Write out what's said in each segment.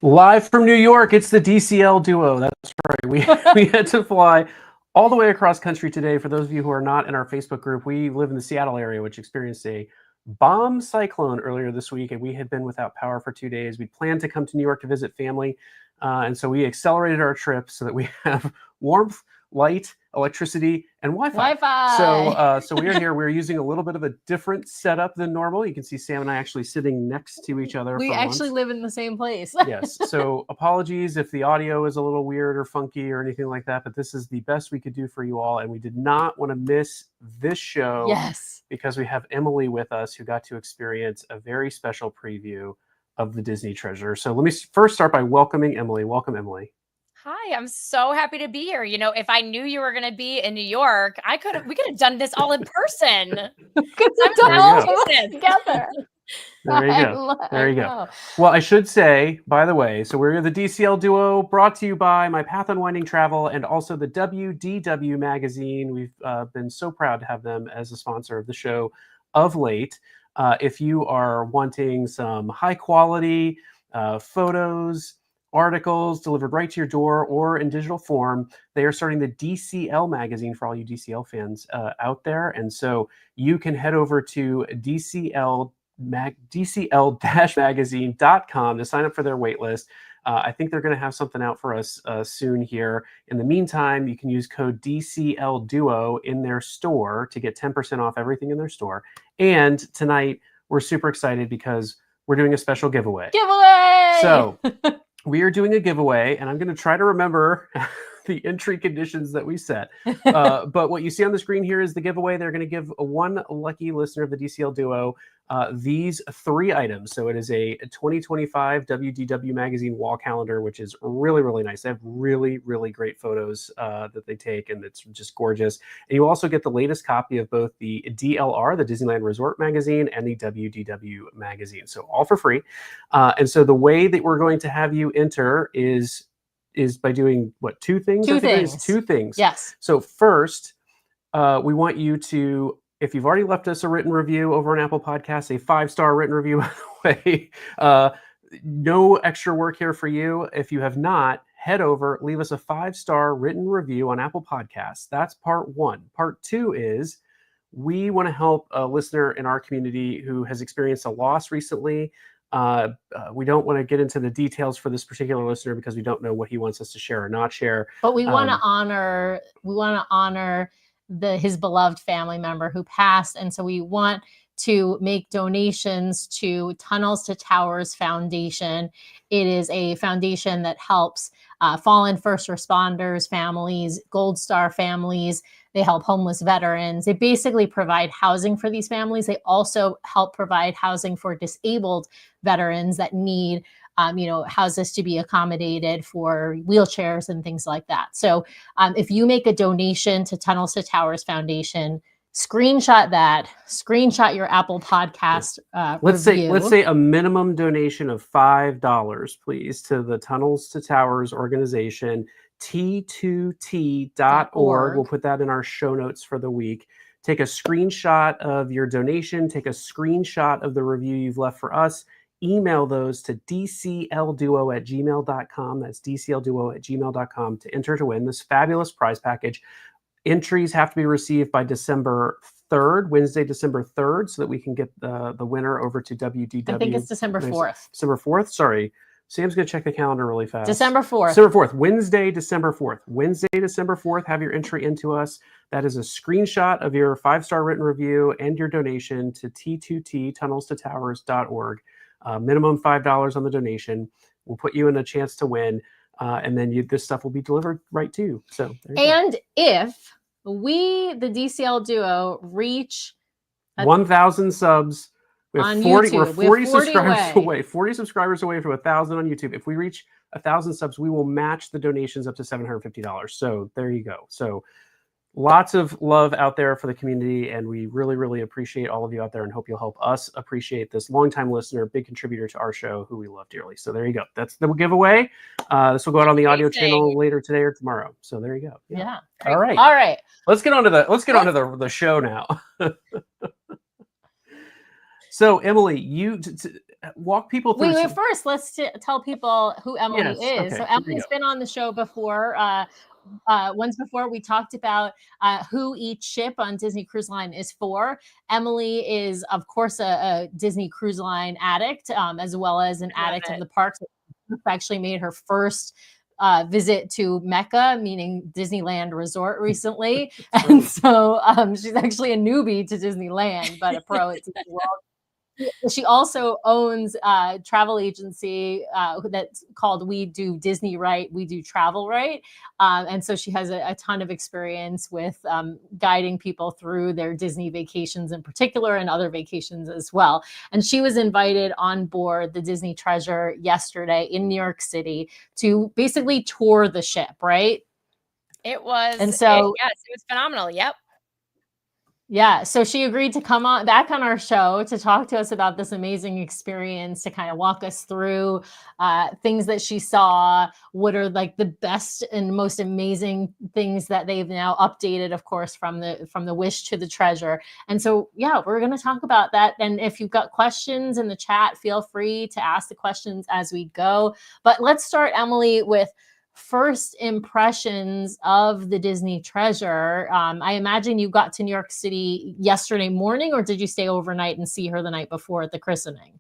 Live from New York, it's the DCL duo. That's right. We had to fly all the way across country today. For those of you who are not in our Facebook group, we live in the Seattle area, which experienced a bomb cyclone earlier this week, and we had been without power for 2 days. We planned to come to New York to visit family, and so we accelerated our trip so that we have warmth, light, electricity, and Wi-Fi. So we are here. We're using a little bit of a different setup than normal. You can see Sam and I actually sitting next to each other. We actually live in the same place. Yes. So apologies if the audio is a little weird or funky or anything like that, but this is the best we could do for you all. And we did not want to miss this show. Yes. Because we have Emily with us, who got to experience a very special preview of the Disney Treasure. So let me first start by welcoming Emily. Welcome, Emily. Hi, I'm so happy to be here. You know, if I knew you were going to be in New York, we could have done this all in person. Together. There you go. There you go. Well, I should say, by the way, so we're the DCL duo, brought to you by My Path Unwinding Travel and also the WDW magazine. We've been so proud to have them as a sponsor of the show of late. If you are wanting some high quality photos, articles delivered right to your door or in digital form, they are starting the DCL magazine for all you DCL fans out there. And so you can head over to DCL-magazine.com to sign up for their wait list. I think they're going to have something out for us soon here. In the meantime, you can use code DCLDuo in their store to get 10% off everything in their store. And tonight, we're super excited because we're doing a special giveaway. So we are doing a giveaway, and I'm going to try to remember the entry conditions that we set. But what you see on the screen here is the giveaway. They're going to give one lucky listener of the DCL duo these 3 items. So it is a 2025 WDW magazine wall calendar, which is really, really nice. They have really, really great photos that they take, and it's just gorgeous. And you also get the latest copy of both the DLR, the Disneyland Resort magazine, and the WDW magazine. So all for free. And so the way that we're going to have you enter is by doing what, 2 things? 2 things. 2 things. Yes. So first, we want you to, if you've already left us a written review over on Apple Podcasts, a 5-star written review, by the way, no extra work here for you. If you have not, head over, leave us a 5-star written review on Apple Podcasts. That's part 1. Part 2 is we want to help a listener in our community who has experienced a loss recently. We don't want to get into the details for this particular listener because we don't know what he wants us to share or not share. But we want to honor his beloved family member who passed, and so we want to make donations to Tunnels to Towers Foundation. It is a foundation that helps fallen first responders families, Gold Star families. They help homeless veterans. They basically provide housing for these families. They also help provide housing for disabled veterans that need houses to be accommodated for wheelchairs and things like that. So if you make a donation to Tunnels to Towers Foundation, screenshot your Apple Podcast review. Let's say a minimum donation of $5, please, to the Tunnels to Towers organization, T2T.org. We'll put that in our show notes for the week. Take a screenshot of your donation, take a screenshot of the review you've left for us. Email those to dclduo@gmail.com. That's dclduo@gmail.com to enter to win this fabulous prize package. Entries have to be received by December 3rd, Wednesday, December 3rd, so that we can get the winner over to WDW. I think it's December 4th. December 4th, sorry. Sam's going to check the calendar really fast. December 4th. December 4th, Wednesday, December 4th. Wednesday, December 4th, have your entry into us. That is a screenshot of your 5-star written review and your donation to T2T, tunnelstotowers.org. Minimum $5 on the donation. We'll put you in a chance to win. And then this stuff will be delivered right to you. So, if we, the DCL duo, reach 1,000 subs, we have on 40. YouTube. We're 40 subscribers away. 40 subscribers away from 1,000 on YouTube. If we reach 1,000 subs, we will match the donations up to $750. So there you go. So lots of love out there for the community, and we really, really appreciate all of you out there and hope you'll help us appreciate this longtime listener, big contributor to our show, who we love dearly. So there you go. That's the giveaway. This will go out on the audio channel later today or tomorrow. So there you go. Yeah. All right. All right. Let's get on to the show now. So Emily, walk people through. Wait, first, let's tell people who Emily Yes, is. okay, So here we Emily's go. been on the show before. Once before, we talked about who each ship on Disney Cruise Line is for. Emily is, of course, a Disney Cruise Line addict, as well as an addict of the parks. Actually made her first visit to Mecca, meaning Disneyland Resort, recently. And so she's actually a newbie to Disneyland, but a pro at Disney World. She also owns a travel agency that's called We Do Disney Right, We Do Travel Right. And so she has a ton of experience with guiding people through their Disney vacations in particular and other vacations as well. And she was invited on board the Disney Treasure yesterday in New York City to basically tour the ship, right? It was, and so yes, it was phenomenal. Yep. Yeah, so she agreed to come on back on our show to talk to us about this amazing experience, to kind of walk us through things that she saw, what are like the best and most amazing things that they've now updated, of course, from the Wish to the Treasure. And so, yeah, we're going to talk about that. And if you've got questions in the chat, feel free to ask the questions as we go. But let's start, Emily, with first impressions of the Disney Treasure. I imagine you got to New York City yesterday morning, or did you stay overnight and see her the night before at the christening?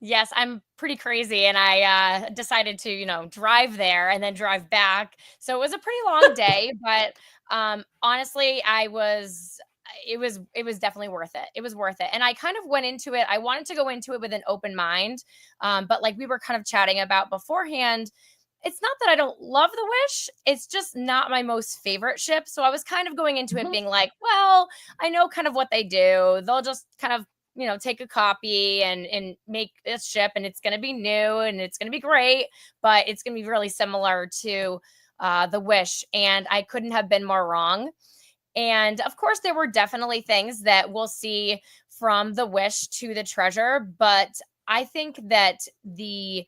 Yes, I'm pretty crazy, and I decided to, drive there and then drive back. So it was a pretty long day, but honestly, it was definitely worth it. It was worth it. And I kind of went into it. I wanted to go into it with an open mind. But like we were kind of chatting about beforehand, it's not that I don't love the Wish. It's just not my most favorite ship. So I was kind of going into it being like, well, I know kind of what they do. They'll just kind of, take a copy and make this ship, and it's going to be new and it's going to be great, but it's going to be really similar to the Wish. And I couldn't have been more wrong. And of course, there were definitely things that we'll see from the Wish to the Treasure, but I think that the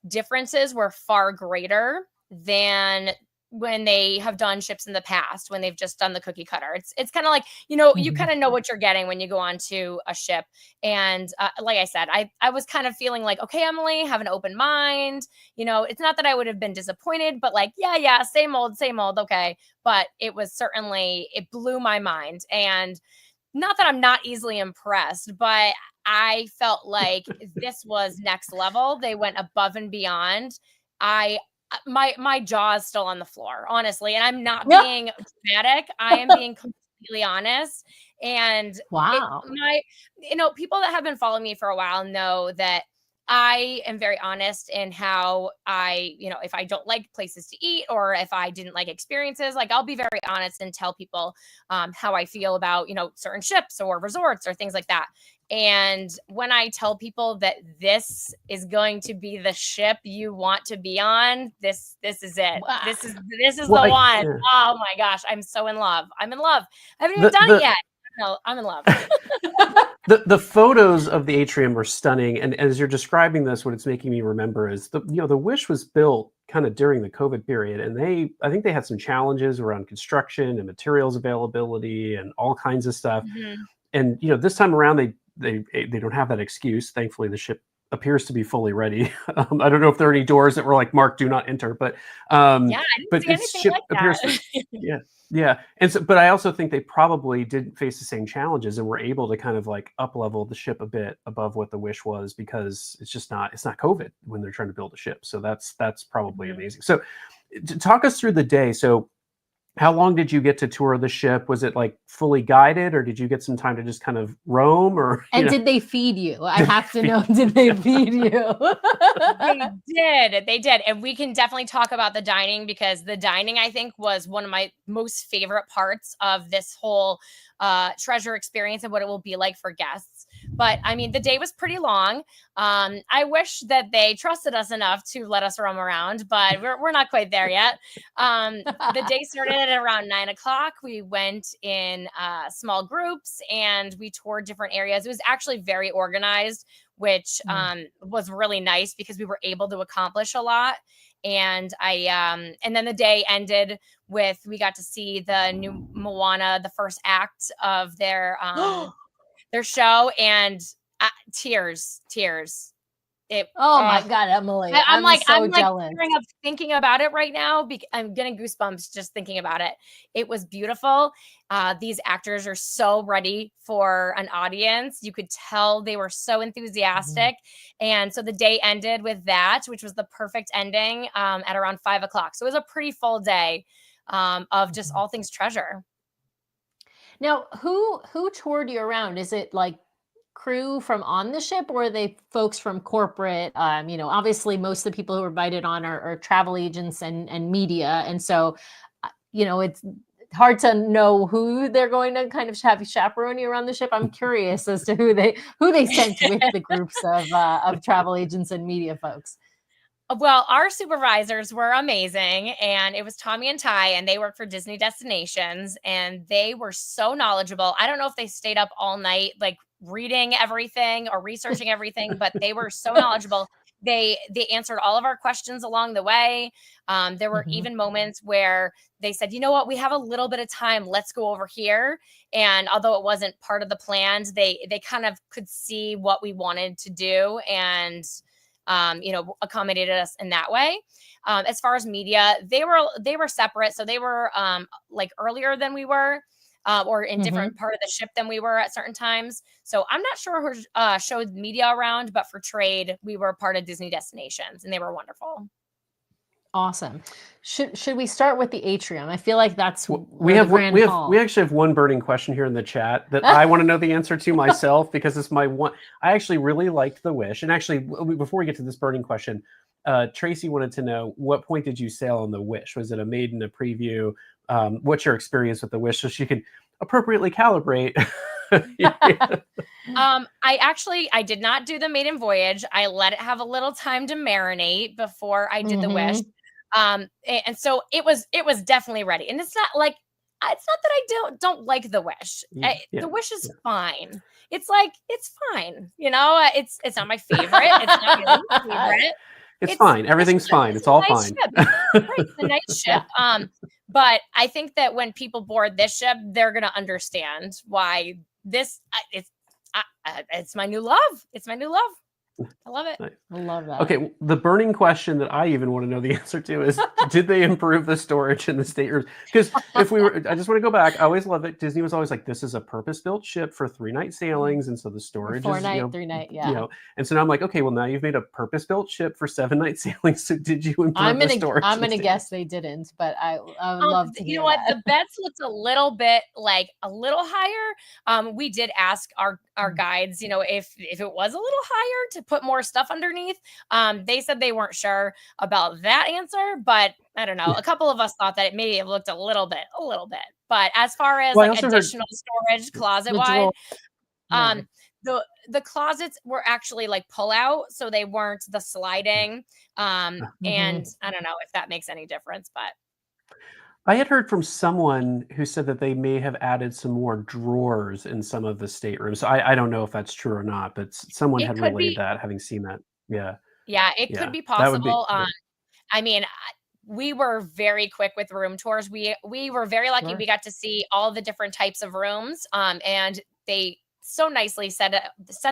differences were far greater than when they have done ships in the past, when they've just done the cookie cutter. It's kind of like, you kind of know what you're getting when you go onto a ship. And like I said, I was kind of feeling like, okay, Emily, have an open mind. It's not that I would have been disappointed, but like, yeah, same old, okay. But it blew my mind. And not that I'm not easily impressed, but I felt like this was next level. They went above and beyond. My jaw is still on the floor, honestly, and I'm not being dramatic. I am being completely honest. And wow, people that have been following me for a while know that I am very honest in how if I don't like places to eat or if I didn't like experiences, like I'll be very honest and tell people how I feel about, certain ships or resorts or things like that. And when I tell people that this is going to be the ship you want to be on, this is it. wow. This is the one. Yeah. Oh my gosh, I'm so in love. I'm in love. I haven't even done it yet. No, I'm in love. The photos of the atrium are stunning, and as you're describing this, what it's making me remember is the Wish was built kind of during the COVID period, and I think they had some challenges around construction and materials availability and all kinds of stuff. Mm-hmm. And this time around they don't have that excuse. Thankfully, the ship appears to be fully ready. I don't know if there are any doors that were like marked "Do not enter," but I didn't see its anything ship like appears that. to, yeah. And so, but I also think they probably didn't face the same challenges and were able to kind of like up level the ship a bit above what the Wish was, because it's not COVID when they're trying to build a ship. So that's probably amazing. So to talk us through the day. So how long did you get to tour the ship? Was it like fully guided, or did you get some time to just kind of roam? Or did they feed you? I have to know, did they feed you? They did. And we can definitely talk about the dining, because the dining, I think, was one of my most favorite parts of this whole treasure experience and what it will be like for guests. But I mean, the day was pretty long. I wish that they trusted us enough to let us roam around, but we're not quite there yet. The day started at around 9:00. We went in small groups and we toured different areas. It was actually very organized, which was really nice because we were able to accomplish a lot. And and then the day ended with, we got to see the new Moana, the first act of their show, and tears. It Oh my God, Emily. I'm so I'm like jealous. tearing up thinking about it right now. I'm getting goosebumps just thinking about it. It was beautiful. These actors are so ready for an audience. You could tell they were so enthusiastic. And so the day ended with that, which was the perfect ending at around 5 o'clock. So it was a pretty full day of just all things treasure. Now, who toured you around? Is it like crew from on the ship, or are they folks from corporate? Obviously most of the people who are invited on are travel agents and media. And so, it's hard to know who they're going to kind of have chaperone you around the ship. I'm curious as to who they sent with the groups of travel agents and media folks. Well, our supervisors were amazing, and it was Tommy and Ty, and they work for Disney Destinations, and they were so knowledgeable. I don't know if they stayed up all night, like reading everything or researching everything, but they were so knowledgeable. They answered all of our questions along the way. There were Mhm. even moments where they said, "You know what? We have a little bit of time. Let's go over here." And although it wasn't part of the plans, they kind of could see what we wanted to do, and accommodated us in that way. As far as media, they were separate, so they were like earlier than we were, or in Mhm. different part of the ship than we were at certain times. So I'm not sure who showed media around, but for trade, we were part of Disney Destinations, and they were wonderful. Awesome. Should we start with the atrium? I feel like that's We or the have grand we hall. actually have one burning question here in the chat that I want to know the answer to myself, because it's my one. I actually really liked the Wish, and actually before we get to this burning question, Tracy wanted to know, what point did you sail on the Wish? Was it a maiden, a preview? What's your experience with the Wish, so she can appropriately calibrate? I did not do the maiden voyage. I let it have a little time to marinate before I did the Wish. Mhm. And so it was definitely ready. And it's not like it's not that I don't like the Wish. Yeah, yeah, The Wish is yeah. fine. It's like it's fine. It's not my favorite. It's not your least favorite. It's It's fine. the Everything's ship. fine. It's It's a all nice fine. ship. Right, it's a nice ship. Yeah. But I think that when people board this ship, they're gonna understand why it's my new love. It's my new love. I love it. Nice. I love that. Okay, the burning question that I even want to know the answer to is, did they improve the storage in the staterooms? Because I just want to go back. I always love it. Disney was always like, this is a purpose-built ship for 3-night sailings, and so the storage is, 4-night, 3-night, yeah. And so now I'm like, okay, well, now you've made a purpose-built ship for 7-night sailings. So did you improve the storage? I'm gonna guess they didn't, but I would love to You hear know what? that. The beds looked a little bit like a little higher. We did ask our guides, if it was a little higher to put more stuff underneath. They said they weren't sure about that answer, but I don't know. A couple of us thought that it maybe looked a little bit. But as far as Well, I like also heard. additional storage closet The wide, drawer. Yeah. the closets were actually like pull out, so they weren't the sliding. And I don't know if that makes any difference, but I had heard from someone who said that they may have added some more drawers in some of the staterooms. So I don't know if that's true or not, but someone it had could relayed be. that, having seen that. Yeah, Yeah, it could yeah, be that would be. possible. Yeah. I mean, we were very quick with room tours. We were very lucky. Sure. We got to see all the different types of rooms. And they so nicely set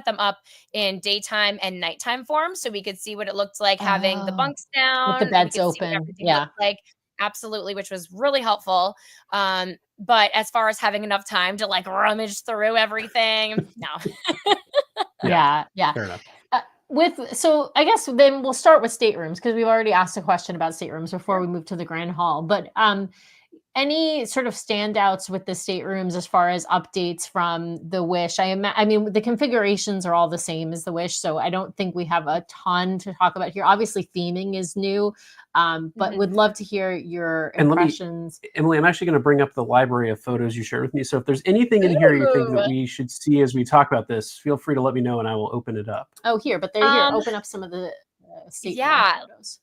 them up in daytime and nighttime form, so we could see what it looked like having the Oh, bunks with the down. We beds could see what open. everything Yeah. looked like. Absolutely, which was really helpful. But as far as having enough time to like rummage through everything, no. Yeah. Yeah. Fair enough. So I guess then we'll start with staterooms, because we've already asked a question about staterooms before Sure. we move to the grand hall. But any sort of standouts with the staterooms as far as updates from the Wish? I mean, the configurations are all the same as the Wish, so I don't think we have a ton to talk about here. Obviously, theming is new, but Mhm. would love to hear your And impressions. Emily, I'm actually going to bring up the library of photos you shared with me. So if there's anything in here you think that Ooh. we should see as we talk about this, feel free to let me know and I will open it up. Oh, here, but they're here. Um, Open up some of the stateroom yeah. photos.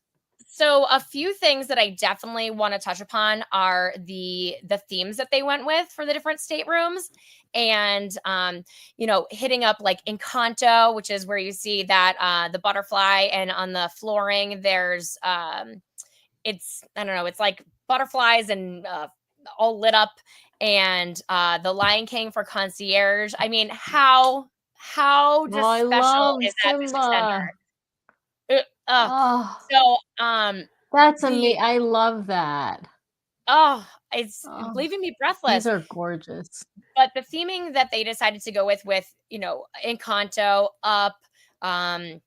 So a few things that I definitely want to touch upon are the themes that they went with for the different staterooms, and hitting up like Encanto, which is where you see that the butterfly, and on the flooring there's it's I don't know, it's like butterflies and all lit up, and the Lion King for concierge. I mean, how Oh, just I special love is that Mystery Simba. Center? Oh, Oh, so that's the amazing. I love that. oh, it's Oh, leaving me these breathless. are gorgeous. But the theming that they decided to go with, Encanto, Up, um,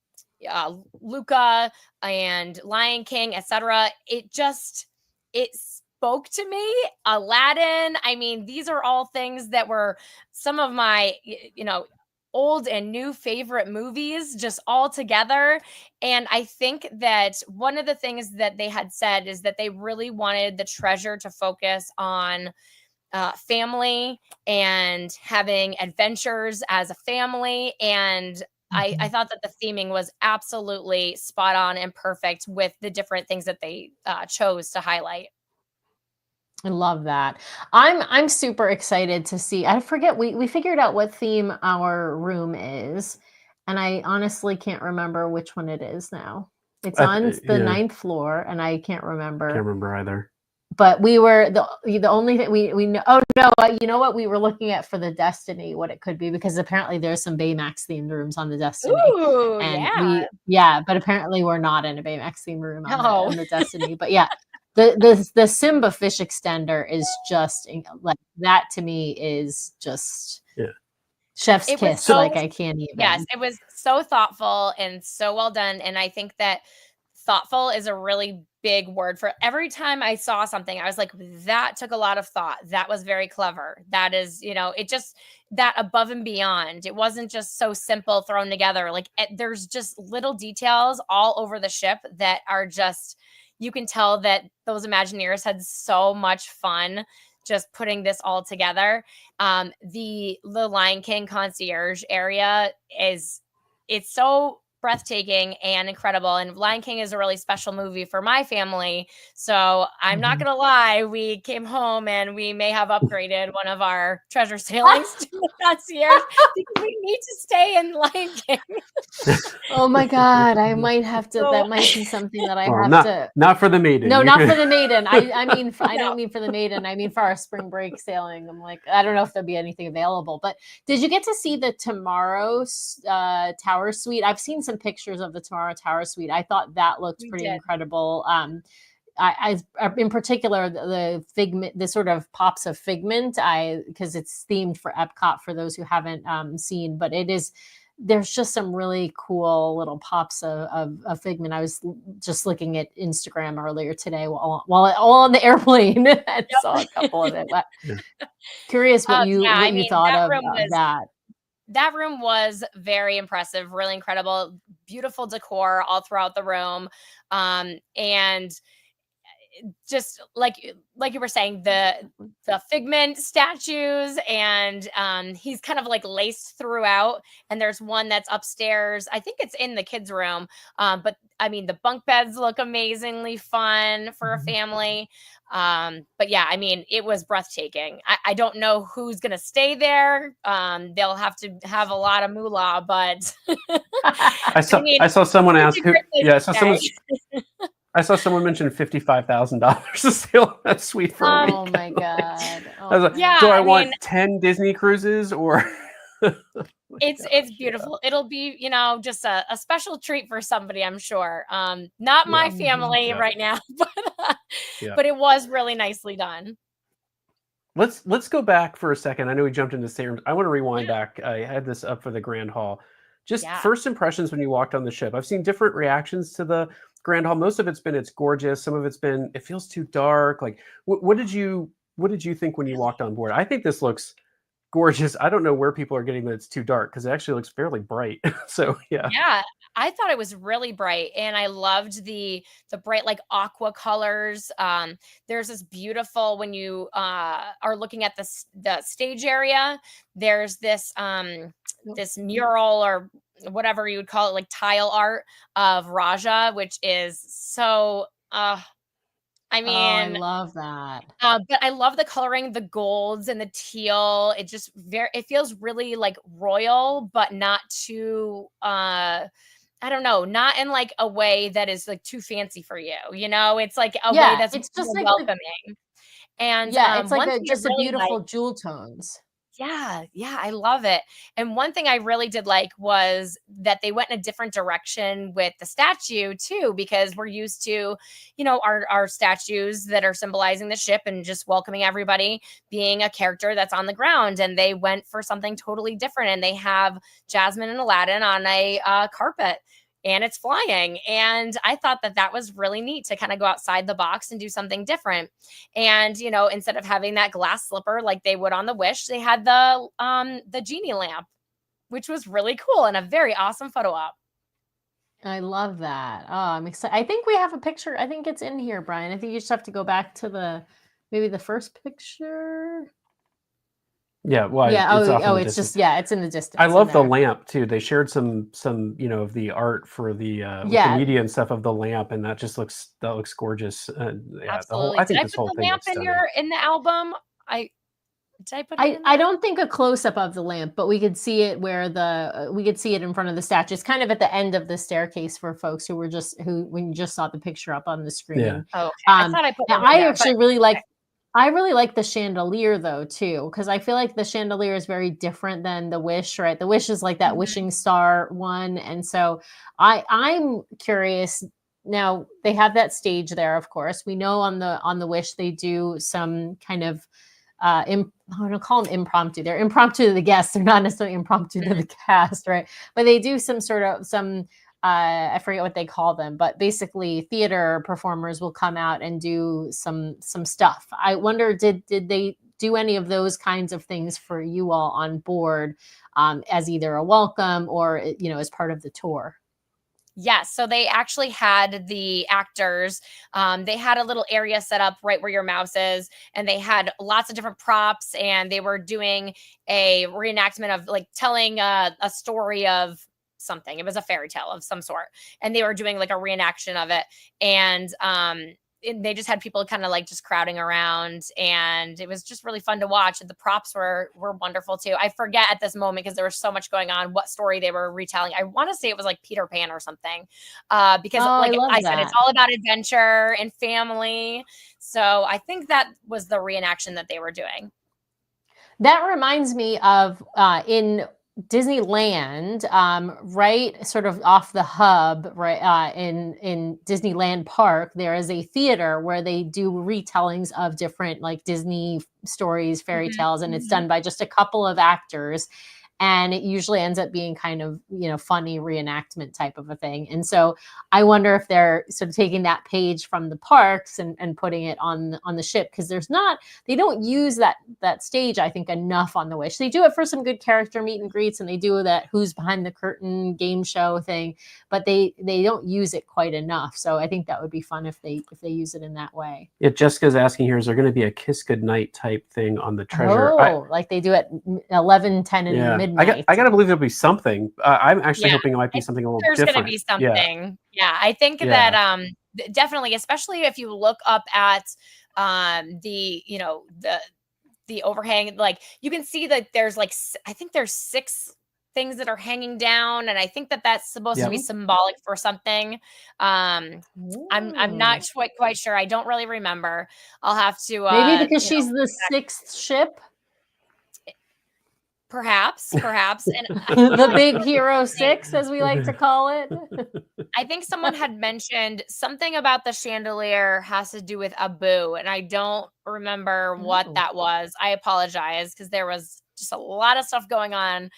Luca, and Lion King, etc., it spoke to me. Aladdin. I mean, these are all things that were some of my, old and new favorite movies just all together. And I think that one of the things that they had said is that they really wanted the treasure to focus on family and having adventures as a family. And I Mhm. thought that the theming was absolutely spot on and perfect with the different things that they chose to highlight. I love that. I'm super excited to see. I forget we figured out what theme our room is, and I honestly can't remember which one it is now. It's on the Yeah, ninth floor, and I can't can't remember. remember either. But we were the only thing we know. Oh no, you know what we were looking at for the Destiny, what it could be, because apparently there's some Baymax themed rooms on the Destiny, Ooh, and yeah. but apparently we're not in a Baymax themed room No. on the Destiny. But yeah, the Simba fish extender is just like that to me is just Yeah. chef's It was kiss. So Like so I can't Yes, even. it was so thoughtful and so well done, and I think that thoughtful is a really big word. For every time I saw something, I was like, "That took a lot of thought. That was very clever. That is, it just that above and beyond. It wasn't just so simple thrown together. Like, there's just little details all over the ship that are just you can tell that those Imagineers had so much fun just putting this all together. The Lion King concierge area it's so breathtaking and incredible. And Lion King is a really special movie for my family. So I'm not Mhm. gonna lie, we came home and we may have upgraded one of our treasure sailings to a concierge because we need to stay in Lion King. Oh my God, I might have to. So That might be something that I well, have not to. not for the maiden. No, You not for can. the maiden. I mean, I no. don't mean for the maiden. I mean for our spring break sailing. I'm like, I don't know if there'll be anything available. But did you get to see the Tomorrow's Tower Suite? I've seen some pictures of the Tomorrow Tower Suite. I thought that looked We pretty did. incredible. In particular, the figment, the sort of pops of figment, because it's themed for Epcot for those who haven't seen, but it is. There's just some really cool little pops of figment. I was just looking at Instagram earlier today while on the airplane and saw a couple of it. But Yeah. curious Yeah, what I you mean, thought of that. that room was very impressive, really incredible, beautiful decor all throughout the room. And just like you were saying, the figment statues, and he's kind of like laced throughout. And there's one that's upstairs, I think it's in the kids room. But I mean, the bunk beds look amazingly fun for a Mhm. family. But yeah, I mean, it was breathtaking. I don't know who's gonna stay there. They'll have to have a lot of moolah, but I mean, I saw someone it's a ask who. great place Yeah, to stay. I saw someone mention $55,000 to sail that suite for a Um, Oh week. my I'm like, God. I was Oh like, my yeah, do I I God. mean, want 10 Disney cruises or? My it's gosh, yeah, beautiful. It'll be, just a special treat for somebody, I'm sure. Not yeah, my Mhm. family yeah, right now, but yeah. but it was really nicely done. Let's go back for a second. I know we jumped into Staterooms. I want to rewind Yeah, back. I had this up for the Grand Hall. Just yeah. first impressions when you walked on the ship. I've seen different reactions to the Grand Hall. Most of it's been it's gorgeous. Some of it's been it feels too dark. Like what did you think when you Really? walked on board? I think this looks gorgeous. I don't know where people are getting that it's too dark because it actually looks fairly bright. So yeah. Yeah, I thought it was really bright, and I loved the bright, like, aqua colors. There's this beautiful when you, are looking at the stage area, there's this mural or whatever you would call it, like, tile art of Raja, which is so, I Oh, I mean, love that. but I love the coloring, the golds and the teal. It feels really like royal, but not too I don't know, not in like a way that is like too fancy for you. It's like a way Yeah, that's it's just more like the welcoming. And yeah, it's like one a thing I just a really like beautiful jewel tones. Yeah, I love it. And one thing I really did like was that they went in a different direction with the statue too, because we're used to, our statues that are symbolizing the ship and just welcoming everybody being a character that's on the ground. And they went for something totally different. And they have Jasmine and Aladdin on a carpet. And it's flying. And I thought that that was really neat to kind of go outside the box and do something different. And, instead of having that glass slipper like they would on the Wish, they had the Genie lamp, which was really cool and a very awesome photo op. I love that. Oh, I'm excited. I think we have a picture. I think it's in here, Brian. I think you just have to go back to maybe the first picture. Yeah, well, Yeah. it's off in the It's distance. just, yeah, it's in the distance. I love in the there. lamp too. They shared some of the art for the with the Yeah. media and stuff of the lamp, and that looks gorgeous. Yeah, Absolutely. I think Did I this put whole the thing lamp looks in stunning. in the album? Did I put it in I there? don't think a close up of the lamp, but we could see it where we could see it in front of the statue. It's kind of at the end of the staircase for folks who when you just saw the picture up on the screen. Yeah. Oh, okay. I thought I put one in I there, actually but really like. I really like the chandelier though too, because I feel like the chandelier is very different than the Wish, right? The Wish is like that wishing star one, and so I'm curious. Now they have that stage there, of course. We know on the Wish they do some kind of I don't call them impromptu. They're impromptu to the guests. They're not necessarily impromptu to the cast, right? But they do some I forget what they call them, but basically theater performers will come out and do some stuff. I wonder, did they do any of those kinds of things for you all on board as either a welcome or as part of the tour? Yes. So they actually had the actors, they had a little area set up right where your mouse is, and they had lots of different props, and they were doing a reenactment of like telling a story of something. It was a fairy tale of some sort, and they were doing like a reenaction of it. And they just had people kind of like just crowding around, and it was just really fun to watch. And the props were wonderful too. I forget at this moment because there was so much going on what story they were retelling. I want to say it was like Peter Pan or something, because like I said, it's all about adventure and family. So I think that was the reenaction that they were doing. That reminds me of in Disneyland, right, sort of off the hub, right, in Disneyland Park, there is a theater where they do retellings of different like Disney stories, fairy tales, and it's done by just a couple of actors. And it usually ends up being kind of, funny reenactment type of a thing. And so I wonder if they're sort of taking that page from the parks and putting it on the ship, because they don't use that stage, I think, enough on the Wish. They do it for some good character meet and greets, and they do that who's behind the curtain game show thing, but they don't use it quite enough. So I think that would be fun if they use it in that way. Yeah, Jessica's asking here, is there going to be a kiss goodnight type thing on the treasure? Like they do at 11, 10, and midnight. I gotta believe there'll be something. I'm actually hoping it might be something a little different. There's going to be something. Yeah, I think that definitely, especially if you look up at the overhang, like you can see that there's like I think there's 6 things that are hanging down, and I think that that's supposed to be symbolic for something. I'm not quite sure. I don't really remember. I'll have to maybe because she's the 6th ship. Perhaps, and the big hero 6, as we like to call it. I think someone had mentioned something about the chandelier has to do with Abu, and I don't remember what that was. I apologize because there was just a lot of stuff going on.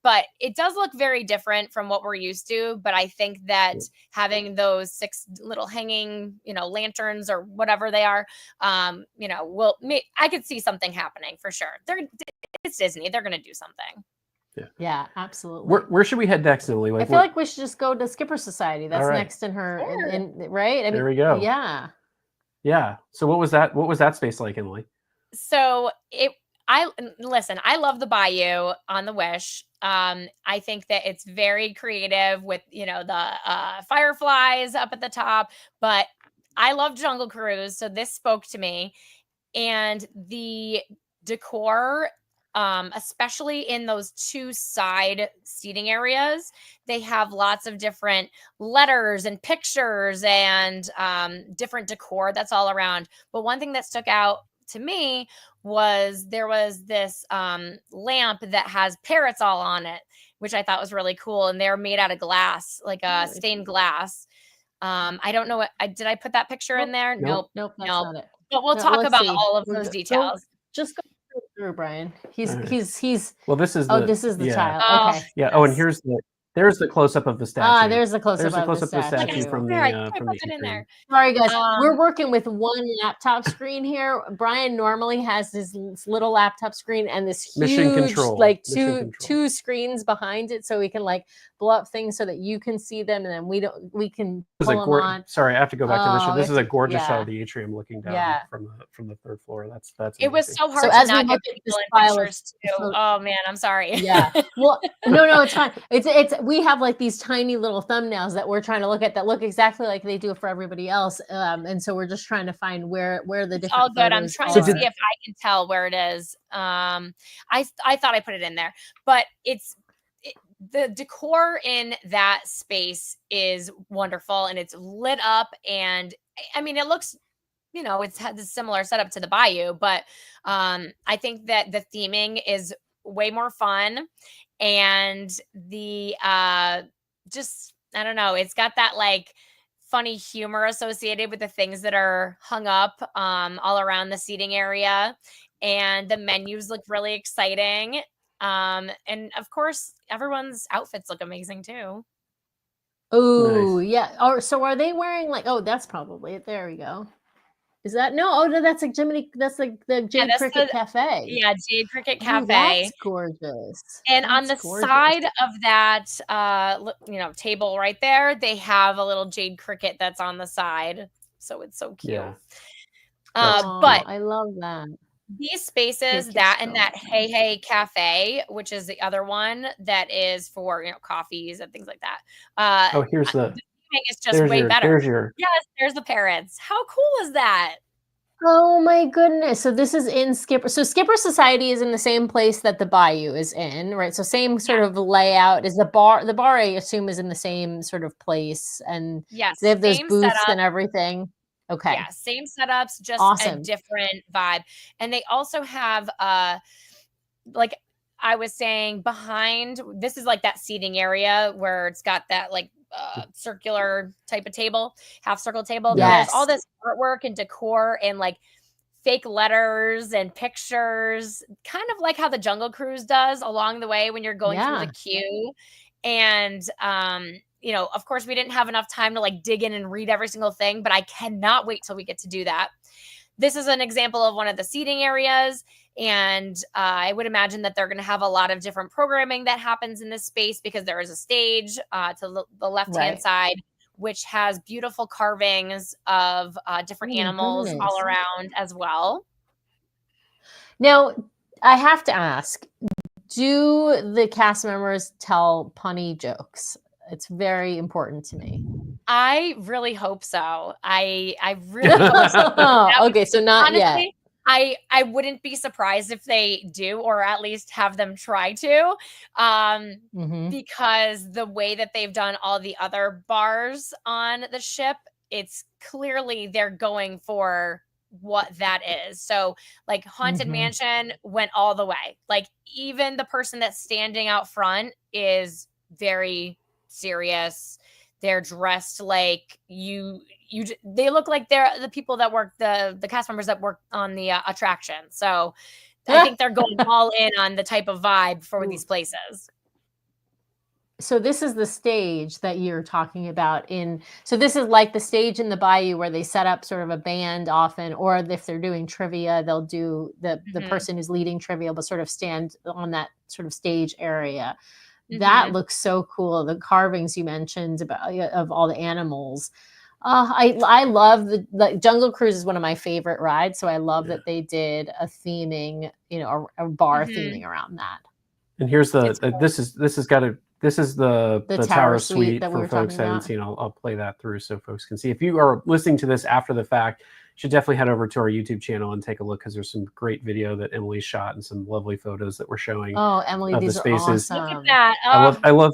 But it does look very different from what we're used to. But I think that having those 6 little hanging, lanterns or whatever they are, I could see something happening for sure. It's Disney. They're going to do something. Yeah, absolutely. Where should we head next, Emily? I feel like we should just go to Skipper Society. That's next in her, right? I mean, there we go. Yeah. So what was that space like, Emily? So I love the Bayou on the Wish. I think that it's very creative with, the fireflies up at the top, but I love Jungle Cruise. So this spoke to me, and the decor, especially in those 2 side seating areas, they have lots of different letters and pictures and different decor that's all around. But one thing that stuck out to me was there was this lamp that has parrots all on it, which I thought was really cool. And they're made out of glass, like stained glass. I don't know what did I put that picture in there? Nope. Nope, that's Nope. not it. But we'll No, talk let's about see. all of those details. Just go through, Brian. He's All right. he's. Well, this is Oh, the this is the yeah. child. Oh, Okay. Yeah. Oh, and there's the close up of the statue. Ah, there's the close-up There's the of close the up of the statue. statue from I the put that in there. Sorry, guys. We're Um, working with one laptop screen here. Brian normally has this little laptop screen and this Mission huge, control. like Mission control. two screens behind it, so we can like blow up things so that you can see them, and then we can This is pull a them on. Sorry, I have to go back to this. Oh, This is a gorgeous shot yeah. of the atrium looking down Yeah. from the third floor. That's it was amazing. so hard So to as we not look get at this people in file of pictures too. Oh man, I'm sorry. Yeah. Well, no, it's fine. It's we have like these tiny little thumbnails that we're trying to look at that look exactly like they do for everybody else. And so we're just trying to find where the It's different all good. I'm photos trying to are. see if I can tell where it is. I thought I put it in there, but the decor in that space is wonderful, and it's lit up, and I mean it looks, it's had this similar setup to the Bayou, but I think that the theming is way more fun, and the just I don't know, it's got that like funny humor associated with the things that are hung up all around the seating area, and the menus look really exciting. And of course, everyone's outfits look amazing too. Oh, Nice. yeah. Or so are they wearing like, oh, that's probably it. There we go. Is that no? Oh, no, that's like Jiminy. That's like the Jade that's Cricket Cafe. Yeah, Jade Cricket Oh, Cafe. that's gorgeous. And on the That's gorgeous. side of that, table right there, they have a little jade cricket that's on the side. So it's so cute. Yeah. But I love that. these spaces, Here, that keep and that Hey Hey Cafe, which is the other one that is for coffees and things like that. Oh, here's the theming is just way better. There's your Yes, there's the parrots. How cool is that? Oh my goodness. So this is in Skipper. So Skipper Society is in the same place that the Bayou is in, right? So same sort of layout. Is the bar I assume is in the same sort of place, and Yes, they have those same booths setup. and everything. Okay. Yeah, same setups, just a Awesome. different vibe. And they also have like I was saying, behind this is like that seating area where it's got that like circular type of table, half circle table. Yes. There's all this artwork and decor and like fake letters and pictures, kind of like how the Jungle Cruise does along the way when you're going through the queue. And of course we didn't have enough time to like dig in and read every single thing, but I cannot wait till we get to do that. This is an example of one of the seating areas, and I would imagine that they're going to have a lot of different programming that happens in this space, because there is a stage to the left-hand side, which has beautiful carvings of different animals all around as well. Now, I have to ask, do the cast members tell punny jokes? It's very important to me. I really hope so. I really hope so. Okay, so not honestly, yet. I wouldn't be surprised if they do, or at least have them try to, because the way that they've done all the other bars on the ship, it's clearly they're going for what that is. So like Haunted Mansion went all the way. Like even the person that's standing out front is very serious. They're dressed like they look like they're the people that work, the cast members that work on the attraction. So I think they're going all in on the type of vibe for these places. So this is the stage that you're talking about so this is like the stage in the Bayou where they set up sort of a band often, or if they're doing trivia, they'll do the person who's leading trivia will sort of stand on that sort of stage area. That looks so cool. The carvings you mentioned of all the animals. I love the Jungle Cruise is one of my favorite rides. So I love that they did a theming, a bar theming around that. And here's this is the tower suite that for we folks that haven't seen. I'll play that through so folks can see. If you are listening to this after the fact, you should definitely head over to our YouTube channel and take a look, because there's some great video that Emily shot and some lovely photos that we're showing. Oh, Emily, these are awesome. Look at that. I love.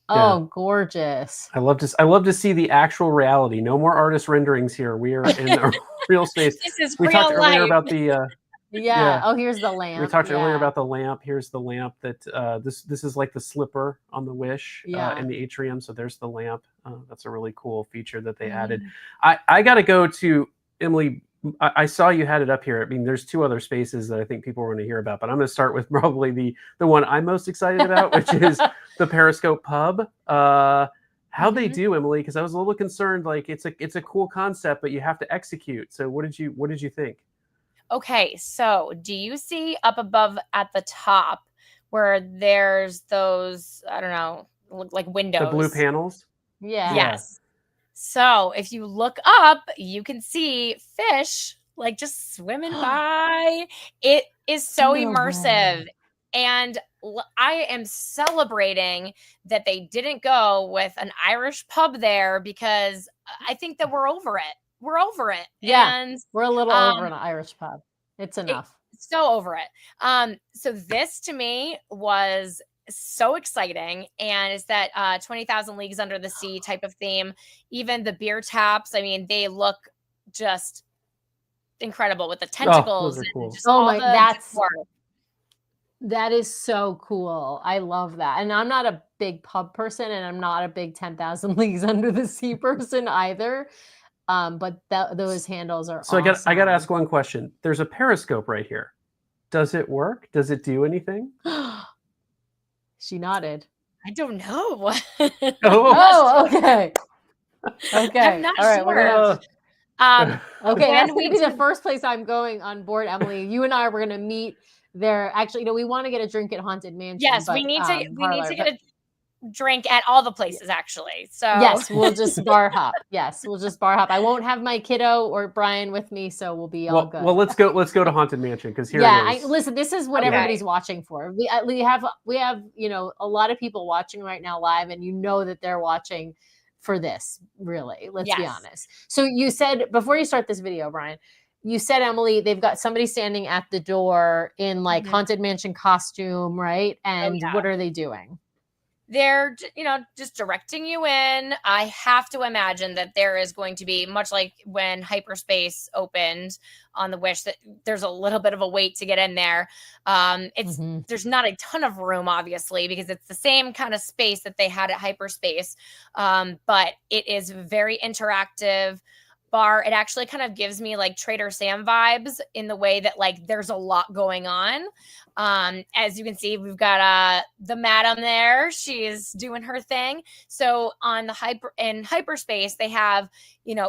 Oh, gorgeous. I love to see the actual reality. No more artist renderings here. We are in real space. This is We real talked earlier life. about the Yeah. yeah. Oh, here's the lamp. We talked earlier Yeah. about the lamp. Here's the lamp that this is like the slipper on the Wish Yeah. in the atrium. So there's the lamp. That's a really cool feature that they added. Mhm. I got to go to Emily. I saw you had it up here. I mean, there's two other spaces that I think people are going to hear about, but I'm going to start with probably the one I'm most excited about, which is the Periscope Pub. How'd they Mhm. do, Emily? Because I was a little concerned. Like it's a cool concept, but you have to execute. So what did you think? Okay, so do you see up above at the top where there's those, I don't know, look like The blue windows? panels? Yeah. Yeah. Yes. So if you look up, you can see fish like just swimming by. It is so No immersive. way. And I am celebrating that they didn't go with an Irish pub there because I think that we're over it. We're over it. Yeah. And We're a little um, over an Irish pub. It's it, enough. so over it. So this to me was so exciting, and it's that 20,000 Leagues Under the Sea type of theme. Even the beer taps, I mean, they look just incredible with the Oh, tentacles those are and cool. just Oh all my, the decor. that is so cool. I love that. And I'm not a big pub person, and I'm not a big 10,000 Leagues Under the Sea person either. But those handles are So I got to awesome. ask one question. There's a periscope right here. Does it work? Does it do anything? She nodded. I don't know. Oh, okay. Okay. I'm not All right. sure. We're gonna. Okay, When that's we gonna be the did- first place I'm going on board, Emily. You and I were gonna meet there. Actually, we want to get a drink at Haunted Mansion. yes, but, we need to Parlor, get a drink at all the places actually. So yes, we'll just bar hop. Yes, we'll just bar hop. I won't have my kiddo or Brian with me, so we'll be all good. Well, let's go to Haunted Mansion because here it is. Listen, this is what Okay. everybody's watching for. We have a lot of people watching right now live, and that they're watching for this. Really, let's be Yes. honest. So you said before you start this video, Brian, you said, Emily, they've got somebody standing at the door in like Mhm. Haunted Mansion costume, right? And yeah. what are they doing? They're, just directing you in. I have to imagine that there is going to be, much like when Hyperspace opened on the Wish, that there's a little bit of a wait to get in there. There's not a ton of room, obviously, because it's the same kind of space that they had at Hyperspace. But it is very interactive bar. It actually kind of gives me like Trader Sam vibes in the way that like there's a lot going on. As you can see, we've got the madam there. She's doing her thing. So on the Hyperspace, they have,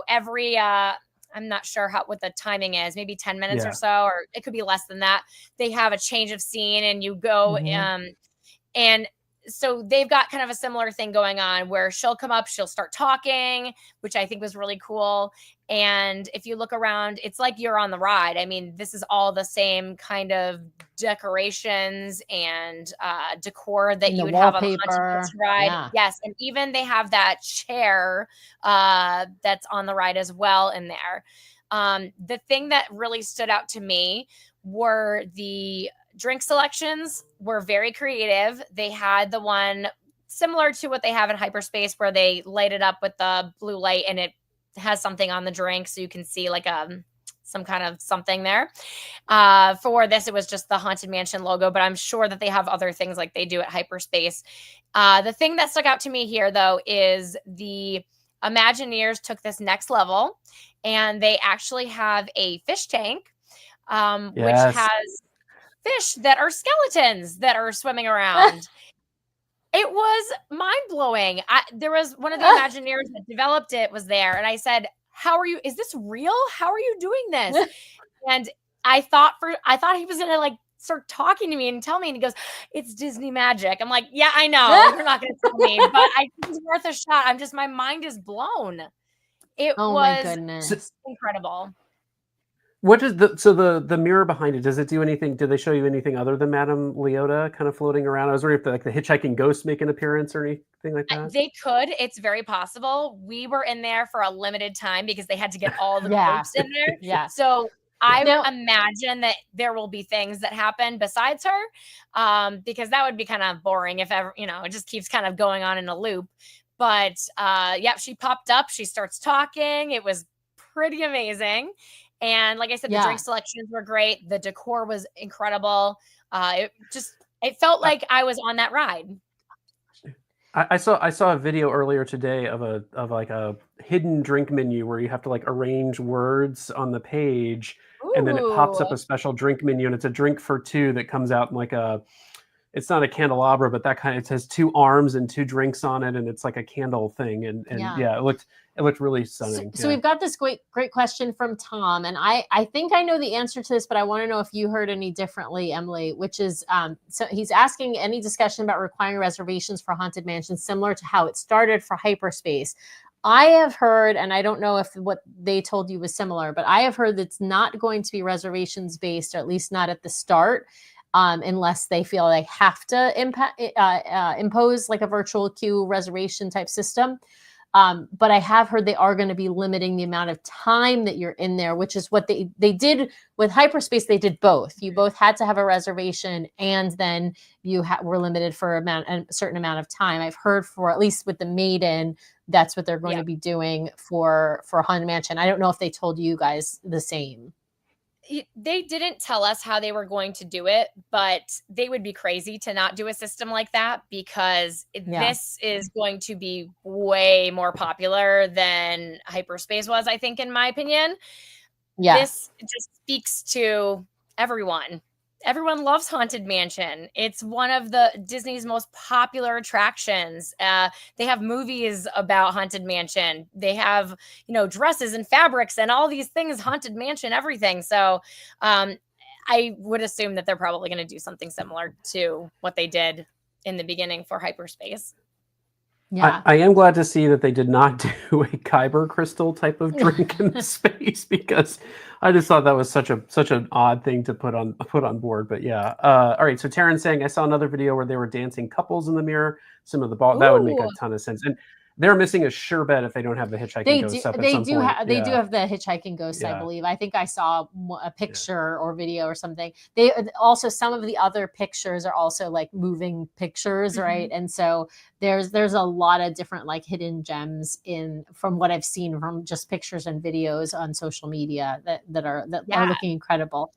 every I'm not sure what the timing is, maybe 10 minutes or so, or it could be less than that. They have a change of scene and you go and so they've got kind of a similar thing going on where she'll come up, she'll start talking, which I think was really cool. And if you look around, it's like you're on the ride. I mean, this is all the same kind of decorations and decor that you would have on the Haunted Mansion ride. Yeah. Yes. And even they have that chair that's on the ride as well in there. The thing that really stood out to me were the drink selections were very creative. They had the one similar to what they have in Hyperspace where they light it up with the blue light and it has something on the drink so you can see like some kind of something there. For this, it was just the Haunted Mansion logo, but I'm sure that they have other things like they do at Hyperspace. The thing that stuck out to me here, though, is the Imagineers took this next level and they actually have a fish tank, which has fish that are skeletons that are swimming around. It was mind-blowing. There was one of the Imagineers that developed it was there, and I said, is this real? How are you doing this? And I thought he was gonna like start talking to me and tell me, and he goes, "It's Disney magic." I'm like, "Yeah, I know. You're not gonna tell me, but I think it's worth a shot." My mind is blown. It was my goodness. incredible. What does the mirror behind it? Does it do anything? Did they show you anything other than Madame Leota kind of floating around? I was wondering if the hitchhiking ghosts make an appearance or anything like that. They could. It's very possible. We were in there for a limited time because they had to get all the groups in there. Yeah. So I imagine that there will be things that happen besides her, because that would be kind of boring if ever, it just keeps kind of going on in a loop. But she popped up. She starts talking. It was pretty amazing. And like I said, the drink selections were great. The decor was incredible. It felt like I was on that ride. I saw a video earlier today of like a hidden drink menu where you have to like arrange words on the page, and then it pops up a special drink menu, and it's a drink for two that comes out in like it's not a candelabra, but that kind of, it has two arms and two drinks on it, and it's like a candle thing. And yeah, it looked really stunning. So we've got this great question from Tom, and I think I know the answer to this, but I want to know if you heard any differently, Emily, which is, so he's asking any discussion about requiring reservations for Haunted Mansion, similar to how it started for Hyperspace. I have heard, and I don't know if what they told you was similar, but I have heard that it's not going to be reservations based, or at least not at the start. Unless they feel they have to impose like a virtual queue reservation type system. But I have heard they are going to be limiting the amount of time that you're in there, which is what they did with Hyperspace. They did both. You both had to have a reservation, and then you were limited for a certain amount of time. I've heard, for at least with the Maiden, that's what they're going to be doing for Haunted Mansion. I don't know if they told you guys the same. They didn't tell us how they were going to do it, but they would be crazy to not do a system like that, because this is going to be way more popular than Hyperspace was, I think, in my opinion. Yeah. This just speaks to everyone. Everyone loves Haunted Mansion. It's one of the Disney's most popular attractions. They have movies about Haunted Mansion. They have, dresses and fabrics and all these things, Haunted Mansion, everything. So I would assume that they're probably going to do something similar to what they did in the beginning for Hyperspace. Yeah, I am glad to see that they did not do a Kyber crystal type of drink in the space, because I just thought that was such an odd thing to put on board. But yeah, all right. So Taryn's saying, I saw another video where they were dancing couples in the mirror. Some of the ball that would make a ton of sense. And they're missing a sure bet if they don't have the hitchhiking ghosts up at some point. They do have the hitchhiking ghosts, I believe. I think I saw a picture or video or something. They also, some of the other pictures are also like moving pictures, right? And so there's a lot of different like hidden gems from what I've seen from just pictures and videos on social media that are looking incredible.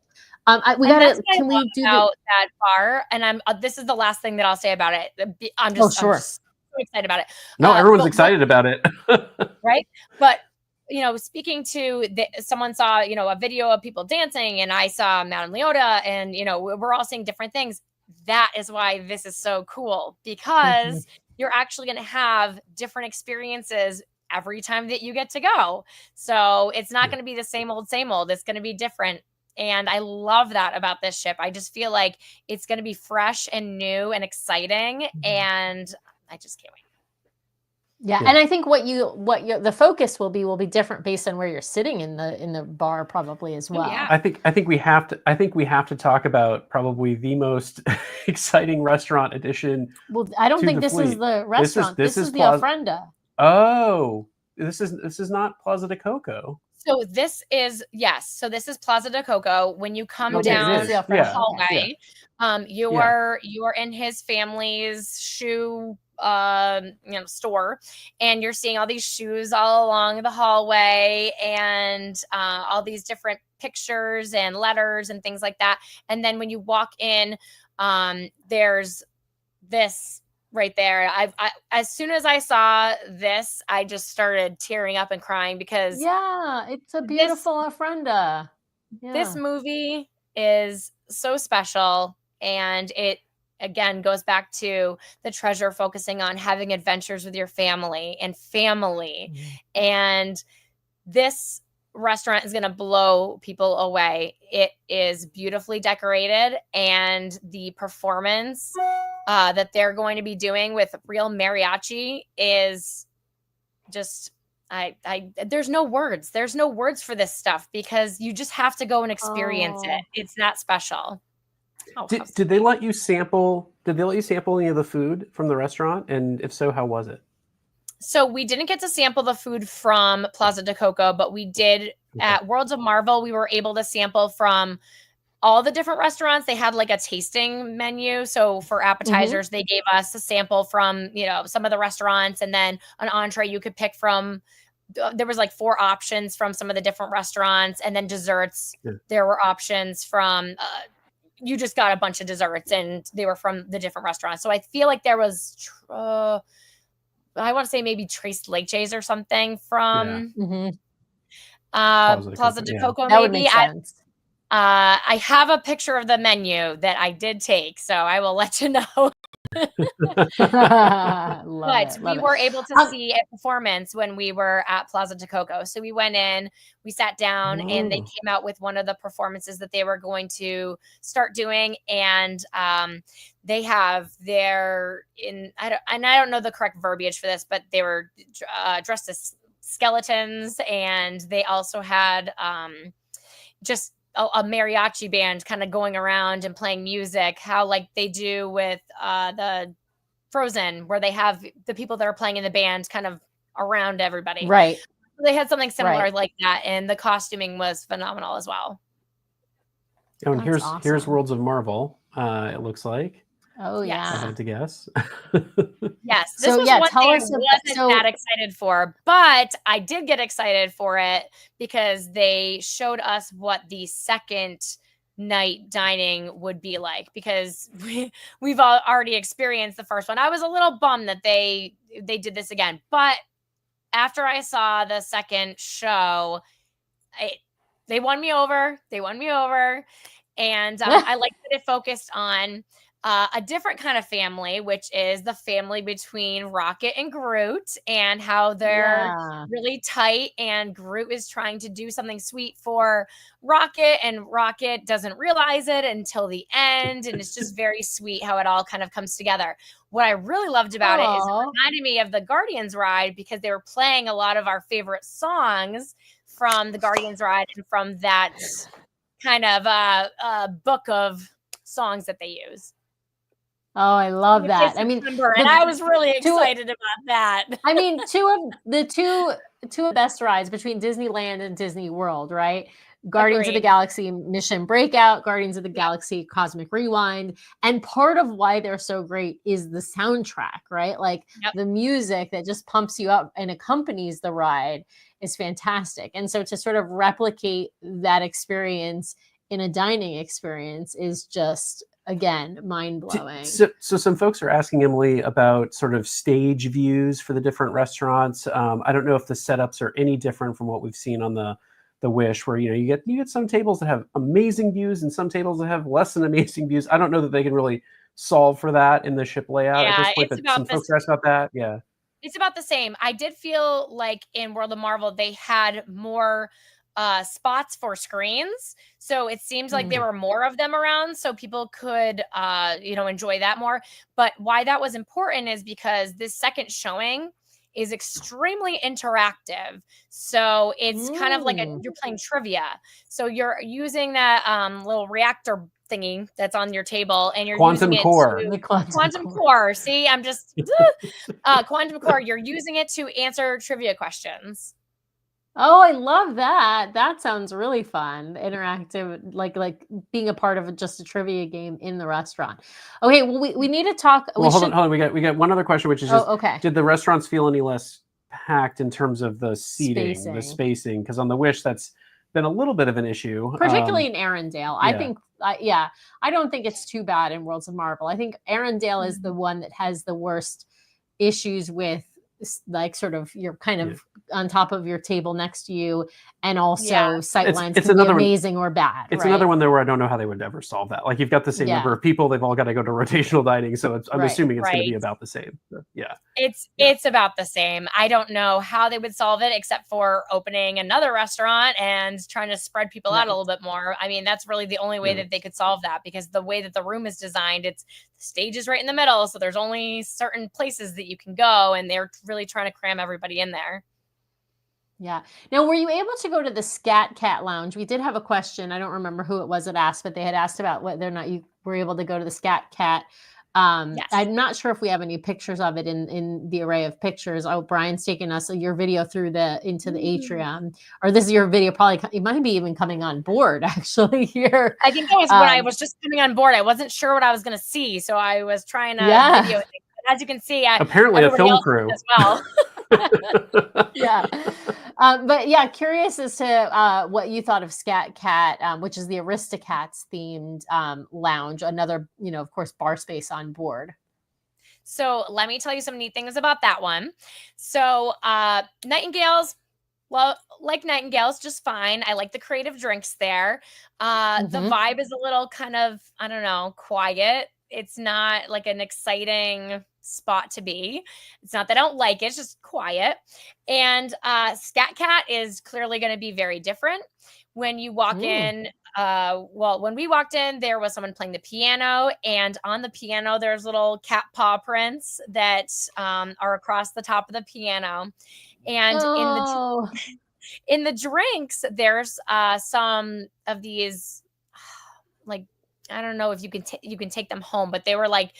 We got to. Can we do that bar? And this is the last thing that I'll say about it. I'm just excited about it. No, everyone's excited about it. Right. But, speaking to someone saw, a video of people dancing, and I saw Mount Leota, and, we're all seeing different things. That is why this is so cool, because you're actually going to have different experiences every time that you get to go. So it's not going to be the same old. It's going to be different. And I love that about this ship. I just feel like it's going to be fresh and new and exciting. And I just can't wait. Yeah. And I think the focus will be different based on where you're sitting in the bar, probably as well. Yeah. I think we have to talk about probably the most exciting restaurant addition. Well, I don't think this is the restaurant. This is the Ofrenda. Oh, this is not Plaza de Coco. So this is Plaza de Coco. When you come down the hallway, you are in his family's shoe store, and you're seeing all these shoes all along the hallway, and all these different pictures and letters and things like that. And then when you walk in, there's this right there. I as soon as I saw this, I just started tearing up and crying, because it's a beautiful Ofrenda. This movie is so special, and it again goes back to the treasure focusing on having adventures with your family. And this restaurant is going to blow people away. It is beautifully decorated, and the performance that they're going to be doing with real mariachi is just, there's no words for this stuff, because you just have to go and experience it. It's that special. Did they let you sample any of the food from the restaurant? And if so, how was it? So we didn't get to sample the food from Plaza de Coco, but we did at Worlds of Marvel. We were able to sample from all the different restaurants. They had like a tasting menu. So for appetizers, they gave us a sample from, some of the restaurants, and then an entree you could pick from there was like 4 options from some of the different restaurants, and then desserts. Yeah. There were options from, you just got a bunch of desserts and they were from the different restaurants. So I feel like there was, I want to say maybe Trace Lake Jays or something from Plaza de Coco. That would make sense. I have a picture of the menu that I did take, so I will let you know. But we were able to see a performance when we were at Plaza de Coco. So we went in, we sat down, and they came out with one of the performances that they were going to start doing. And they have their I don't know the correct verbiage for this, but they were dressed as skeletons, and they also had just a mariachi band kind of going around and playing music, how like they do with the Frozen, where they have the people that are playing in the band kind of around everybody. Right. So they had something similar like that, and the costuming was phenomenal as well. Oh, and here's Worlds of Marvel. It looks like. Oh yeah, I had to guess. Yes, this was one thing I wasn't that excited for, but I did get excited for it because they showed us what the second night dining would be like, because we've already experienced the first one. I was a little bummed that they did this again, but after I saw the second show, they won me over. And I like that it focused on a different kind of family, which is the family between Rocket and Groot, and how they're really tight, and Groot is trying to do something sweet for Rocket, and Rocket doesn't realize it until the end. And it's just very sweet how it all kind of comes together. What I really loved about it is it reminded me of the Guardians ride, because they were playing a lot of our favorite songs from the Guardians ride and from that kind of book of songs that they use. Oh, I love that. I mean, and I was really excited about that. I mean, two of the best rides between Disneyland and Disney World, right? Guardians of the Galaxy Mission Breakout, Guardians of the Galaxy Cosmic Rewind. And part of why they're so great is the soundtrack, right? Like the music that just pumps you up and accompanies the ride is fantastic. And so to sort of replicate that experience in a dining experience is just, again, mind-blowing. So some folks are asking Emily about sort of stage views for the different restaurants. I don't know if the setups are any different from what we've seen on the Wish, where you get some tables that have amazing views and some tables that have less than amazing views. I don't know that they can really solve for that in the ship layout at this point, but some folks are asking about that. Yeah. It's about the same. I did feel like in World of Marvel, they had more spots for screens. So it seems like there were more of them around, so people could, enjoy that more. But why that was important is because this second showing is extremely interactive. So it's kind of like you're playing trivia. So you're using that little reactor thingy that's on your table, and you're Quantum using core. it to Quantum Core. See, I'm just Quantum Core. You're using it to answer trivia questions. Oh, I love that. That sounds really fun. Interactive, like being a part of just a trivia game in the restaurant. Okay, well, we need to talk. Well, hold on. We got one other question, which is just, did the restaurants feel any less packed in terms of the seating, the spacing? Because on the Wish, that's been a little bit of an issue. Particularly in Arendelle. I think, I don't think it's too bad in Worlds of Marvel. I think Arendelle is the one that has the worst issues with, like, sort of you're kind of on top of your table next to you, and also sight lines can be amazing or bad. It's another one there where I don't know how they would ever solve that. Like, you've got the same number of people, they've all got to go to rotational dining, so I'm assuming it's going to be about the same. So, it's about the same. I don't know how they would solve it, except for opening another restaurant and trying to spread people out a little bit more. I mean, that's really the only way that they could solve that, because the way that the room is designed, the stage is right in the middle, so there's only certain places that you can go, and they're really trying to cram everybody in there. Yeah. Now, were you able to go to the Scat Cat Lounge? We did have a question. I don't remember who it was that asked, but they had asked about whether or not you were able to go to the Scat Cat. Yes. I'm not sure if we have any pictures of it in the array of pictures. Oh, Brian's taking us your video into the atrium, or this is your video. Probably it might be even coming on board actually here. I think that was when I was just coming on board. I wasn't sure what I was going to see, so I was trying to video it. As you can see, apparently a film crew as well. But yeah, curious as to what you thought of Scat Cat, which is the Aristocats themed lounge. Another, of course, bar space on board. So let me tell you some neat things about that one. So Nightingales, well, like Nightingales, just fine. I like the creative drinks there. The vibe is a little kind of, I don't know, quiet. It's not like an exciting spot to be. It's not that I don't like it, it's just quiet. And Scat Cat is clearly going to be very different. When you walk in, well, when we walked in, there was someone playing the piano, and on the piano, there's little cat paw prints that are across the top of the piano. And in the drinks, there's some of these, like, I don't know if you can take them home, but they were like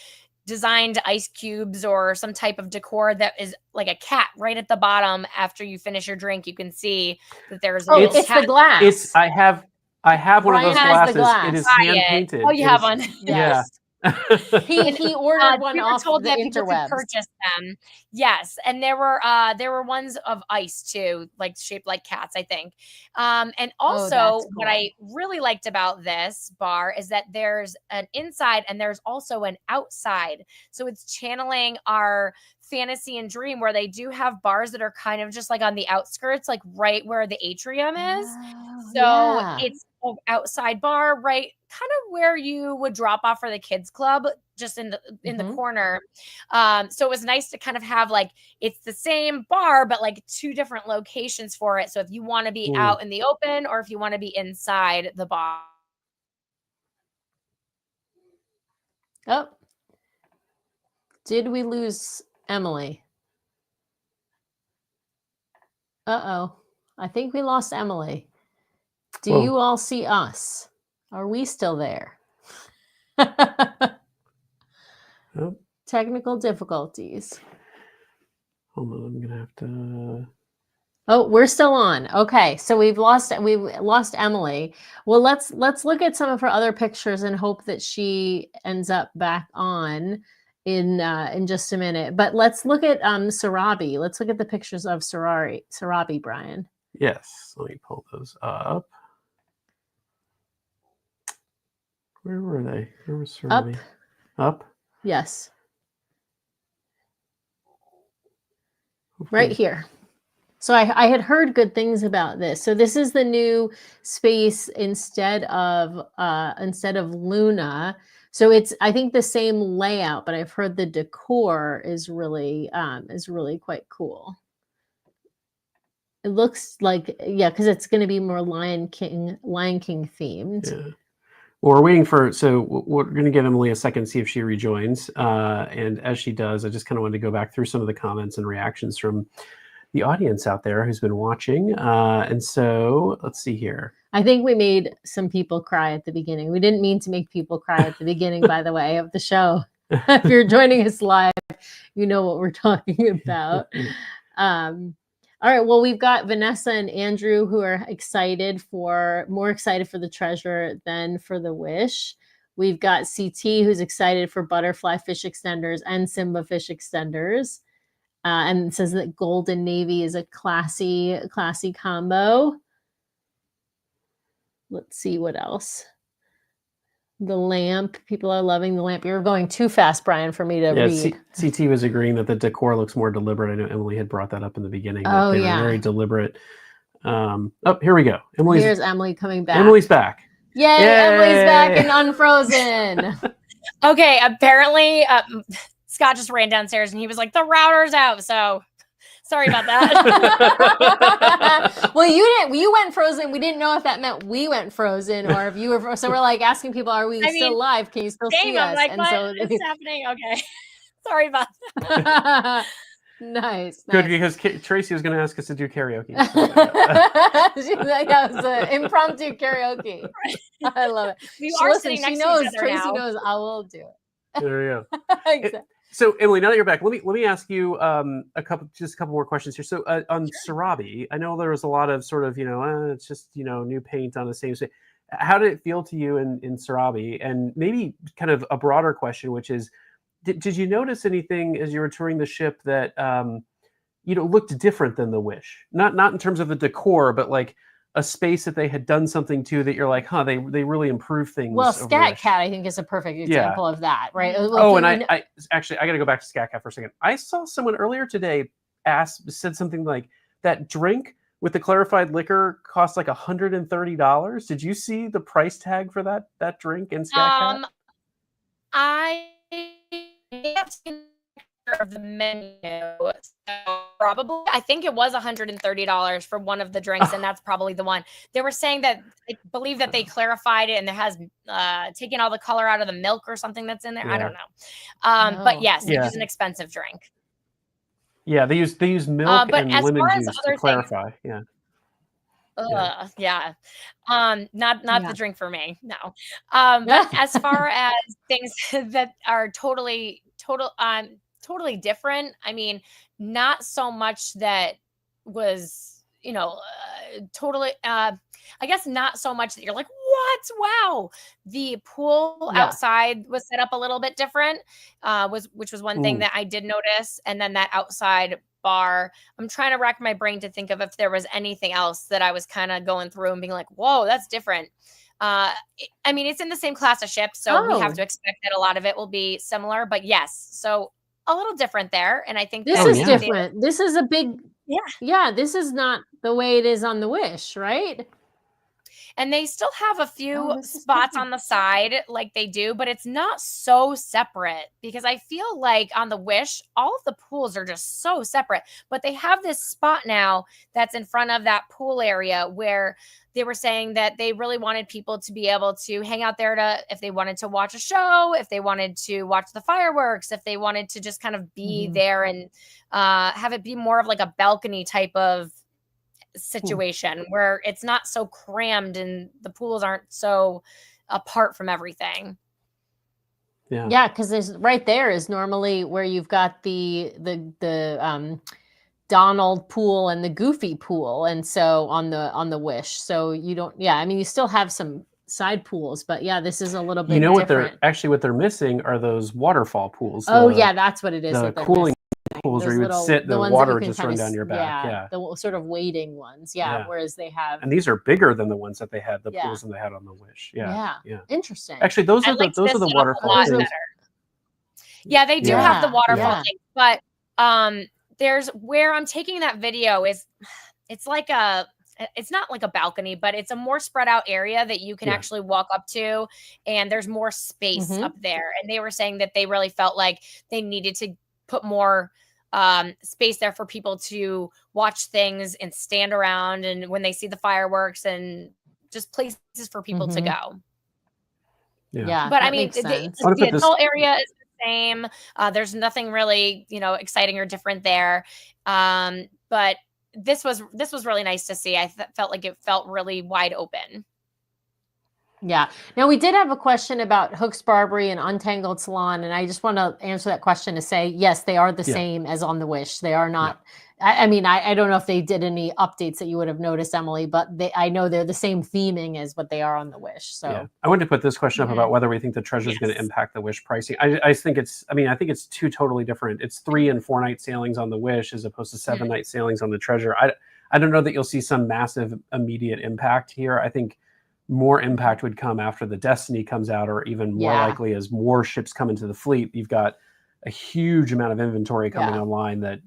designed ice cubes or some type of decor that is like a cat right at the bottom. After you finish your drink, you can see that there's a it's cat. the glass. I have one of those glasses. It is hand painted. Oh, you have one. Yes. He ordered one off told the that people could interwebs. purchase them. Yes, and there were ones of ice too, like shaped like cats, I think. And also, what I really liked about this bar is that there's an inside and there's also an outside. So it's channeling our fantasy and dream, where they do have bars that are kind of just like on the outskirts, like right where the atrium is. So it's an outside bar, right, kind of where you would drop off for the kids club, just in the corner. So it was nice to kind of have like, it's the same bar, but like two different locations for it. So if you want to be out in the open, or if you want to be inside the bar. Oh, did we lose Emily? Uh-oh, I think we lost Emily. Do you all see us? Are we still there? Technical difficulties. Hold on, I'm gonna have to. Oh, we're still on. Okay, so we've lost Emily. Well, let's look at some of her other pictures and hope that she ends up back on in just a minute. But let's look at Sarabi. Let's look at the pictures of Sarabi, Brian. Yes, let me pull those up. Where were they? Where was Sarabi? Up? Yes. Okay. Right here. So I had heard good things about this. So this is the new space instead of Luna. So it's, I think, the same layout, but I've heard the decor is really quite cool. It looks like, because it's going to be more Lion King themed. Yeah. Well, we're waiting so we're going to give Emily a second to see if she rejoins. And as she does, I just kind of wanted to go back through some of the comments and reactions from the audience out there who's been watching. And so let's see here. I think we made some people cry at the beginning. We didn't mean to make people cry at the beginning, by the way, of the show. If you're joining us live, you know what we're talking about. All right. Well, we've got Vanessa and Andrew who are more excited for the treasure than for the wish. We've got CT who's excited for butterfly fish extenders and Simba fish extenders. And it says that Golden Navy is a classy combo. Let's see what else. The lamp. People are loving the lamp. You're going too fast, Brian, for me to read. CT was agreeing that the decor looks more deliberate. I know Emily had brought that up in the beginning. Oh, they were very deliberate. Here we go. Here's Emily coming back. Emily's back. Yay! Emily's back and unfrozen. Okay, apparently Scott just ran downstairs and he was like, the router's out. So sorry about that. Well, you went frozen. We didn't know if that meant we went frozen or if you were. So we're like asking people, are we still live? Can you still see us? I'm like, what is happening? Okay. Sorry about that. Nice. Good, because Tracy was going to ask us to do karaoke. She's like, that was an impromptu karaoke. I love it. We are sitting next to each other Tracy now. knows I will do it. There we go. Exactly. So Emily, now that you're back, let me ask you a couple more questions here. So on Sarabi, I know there was a lot of sort of it's just new paint on the same space. How did it feel to you in Sarabi? And maybe kind of a broader question, which is, did you notice anything as you were touring the ship that looked different than the Wish. Not in terms of the decor, but like a space that they had done something to that you're like, huh, they really improved things. Well, over Scat Wish. Cat, I think, is a perfect example of that, right? Oh, and I actually, I got to go back to Scat Cat for a second. I saw someone earlier today said something like that drink with the clarified liquor cost like $130. Did you see the price tag for that drink in Scat Cat? I have seen of the menu, so probably I think it was $130 for one of the drinks, and that's probably the one. They were saying that I believe that they clarified it and it has taken all the color out of the milk or something that's in there. I don't know. But yes, it was an expensive drink. Yeah, they use milk but and as lemon far as juice other to clarify. Things, Yeah. yeah. Not the drink for me. No. But as far as things that are totally different, I mean, not so much that was, totally I guess not so much that you're like, what? Wow. The pool outside was set up a little bit different, which was one thing that I did notice. And then that outside bar, I'm trying to rack my brain to think of if there was anything else that I was kind of going through and being like, whoa, that's different. I mean, it's in the same class of ships, so we have to expect that a lot of it will be similar, but yes, so a little different there. And I think this is different. This is a big, this is not the way it is on the Wish, right? And they still have a few spots on the side like they do, but it's not so separate, because I feel like on the Wish, all of the pools are just so separate, but they have this spot now that's in front of that pool area where they were saying that they really wanted people to be able to hang out there if they wanted to watch a show, if they wanted to watch the fireworks, if they wanted to just kind of be there and have it be more of like a balcony type of situation where it's not so crammed and the pools aren't so apart from everything. Yeah, because there's right there is normally where you've got the Donald pool and the Goofy pool, and so on the Wish. So you don't, I mean, you still have some side pools, but this is a little bit different. What they're missing are those waterfall pools. That's what it is. The cooling pools where you would sit, the water would just run down your back. The sort of waiting ones. Whereas they have, and these are bigger than the ones that they had, the pools that they had on the Wish. Yeah. Interesting. Actually, those are the waterfall things. Yeah, they do have the waterfall thing, but there's where I'm taking that video it's not like a balcony, but it's a more spread out area that you can actually walk up to, and there's more space up there. And they were saying that they really felt like they needed to put more space there for people to watch things and stand around, and when they see the fireworks, and just places for people to go. But I mean, the whole area is the same. There's nothing really, exciting or different there. But this was really nice to see. I felt like it felt really wide open. Yeah. Now, we did have a question about Hooks Barbary and Untangled Salon, and I just want to answer that question to say, yes, they are the same as on the Wish. They are not. I mean, I don't know if they did any updates that you would have noticed, Emily, but I know they're the same theming as what they are on the Wish. So I wanted to put this question up about whether we think the treasure is going to impact the Wish pricing. I think I think it's two totally different. It's 3 and 4 night sailings on the Wish as opposed to 7 night sailings on the treasure. I don't know that you'll see some massive immediate impact here. I think more impact would come after the Destiny comes out, or even more likely as more ships come into the fleet. You've got a huge amount of inventory coming online that,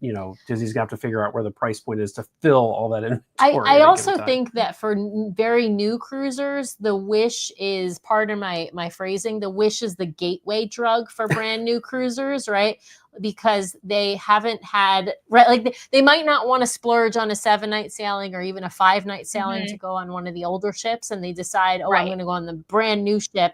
Disney's gonna have to figure out where the price point is to fill all that inventory. I also think that for very new cruisers, the Wish is, pardon my phrasing, the Wish is the gateway drug for brand new cruisers, right? Because they haven't had, like they might not want to splurge on a 7 night sailing or even a 5 night sailing to go on one of the older ships, and they decide, I'm going to go on the brand new ship,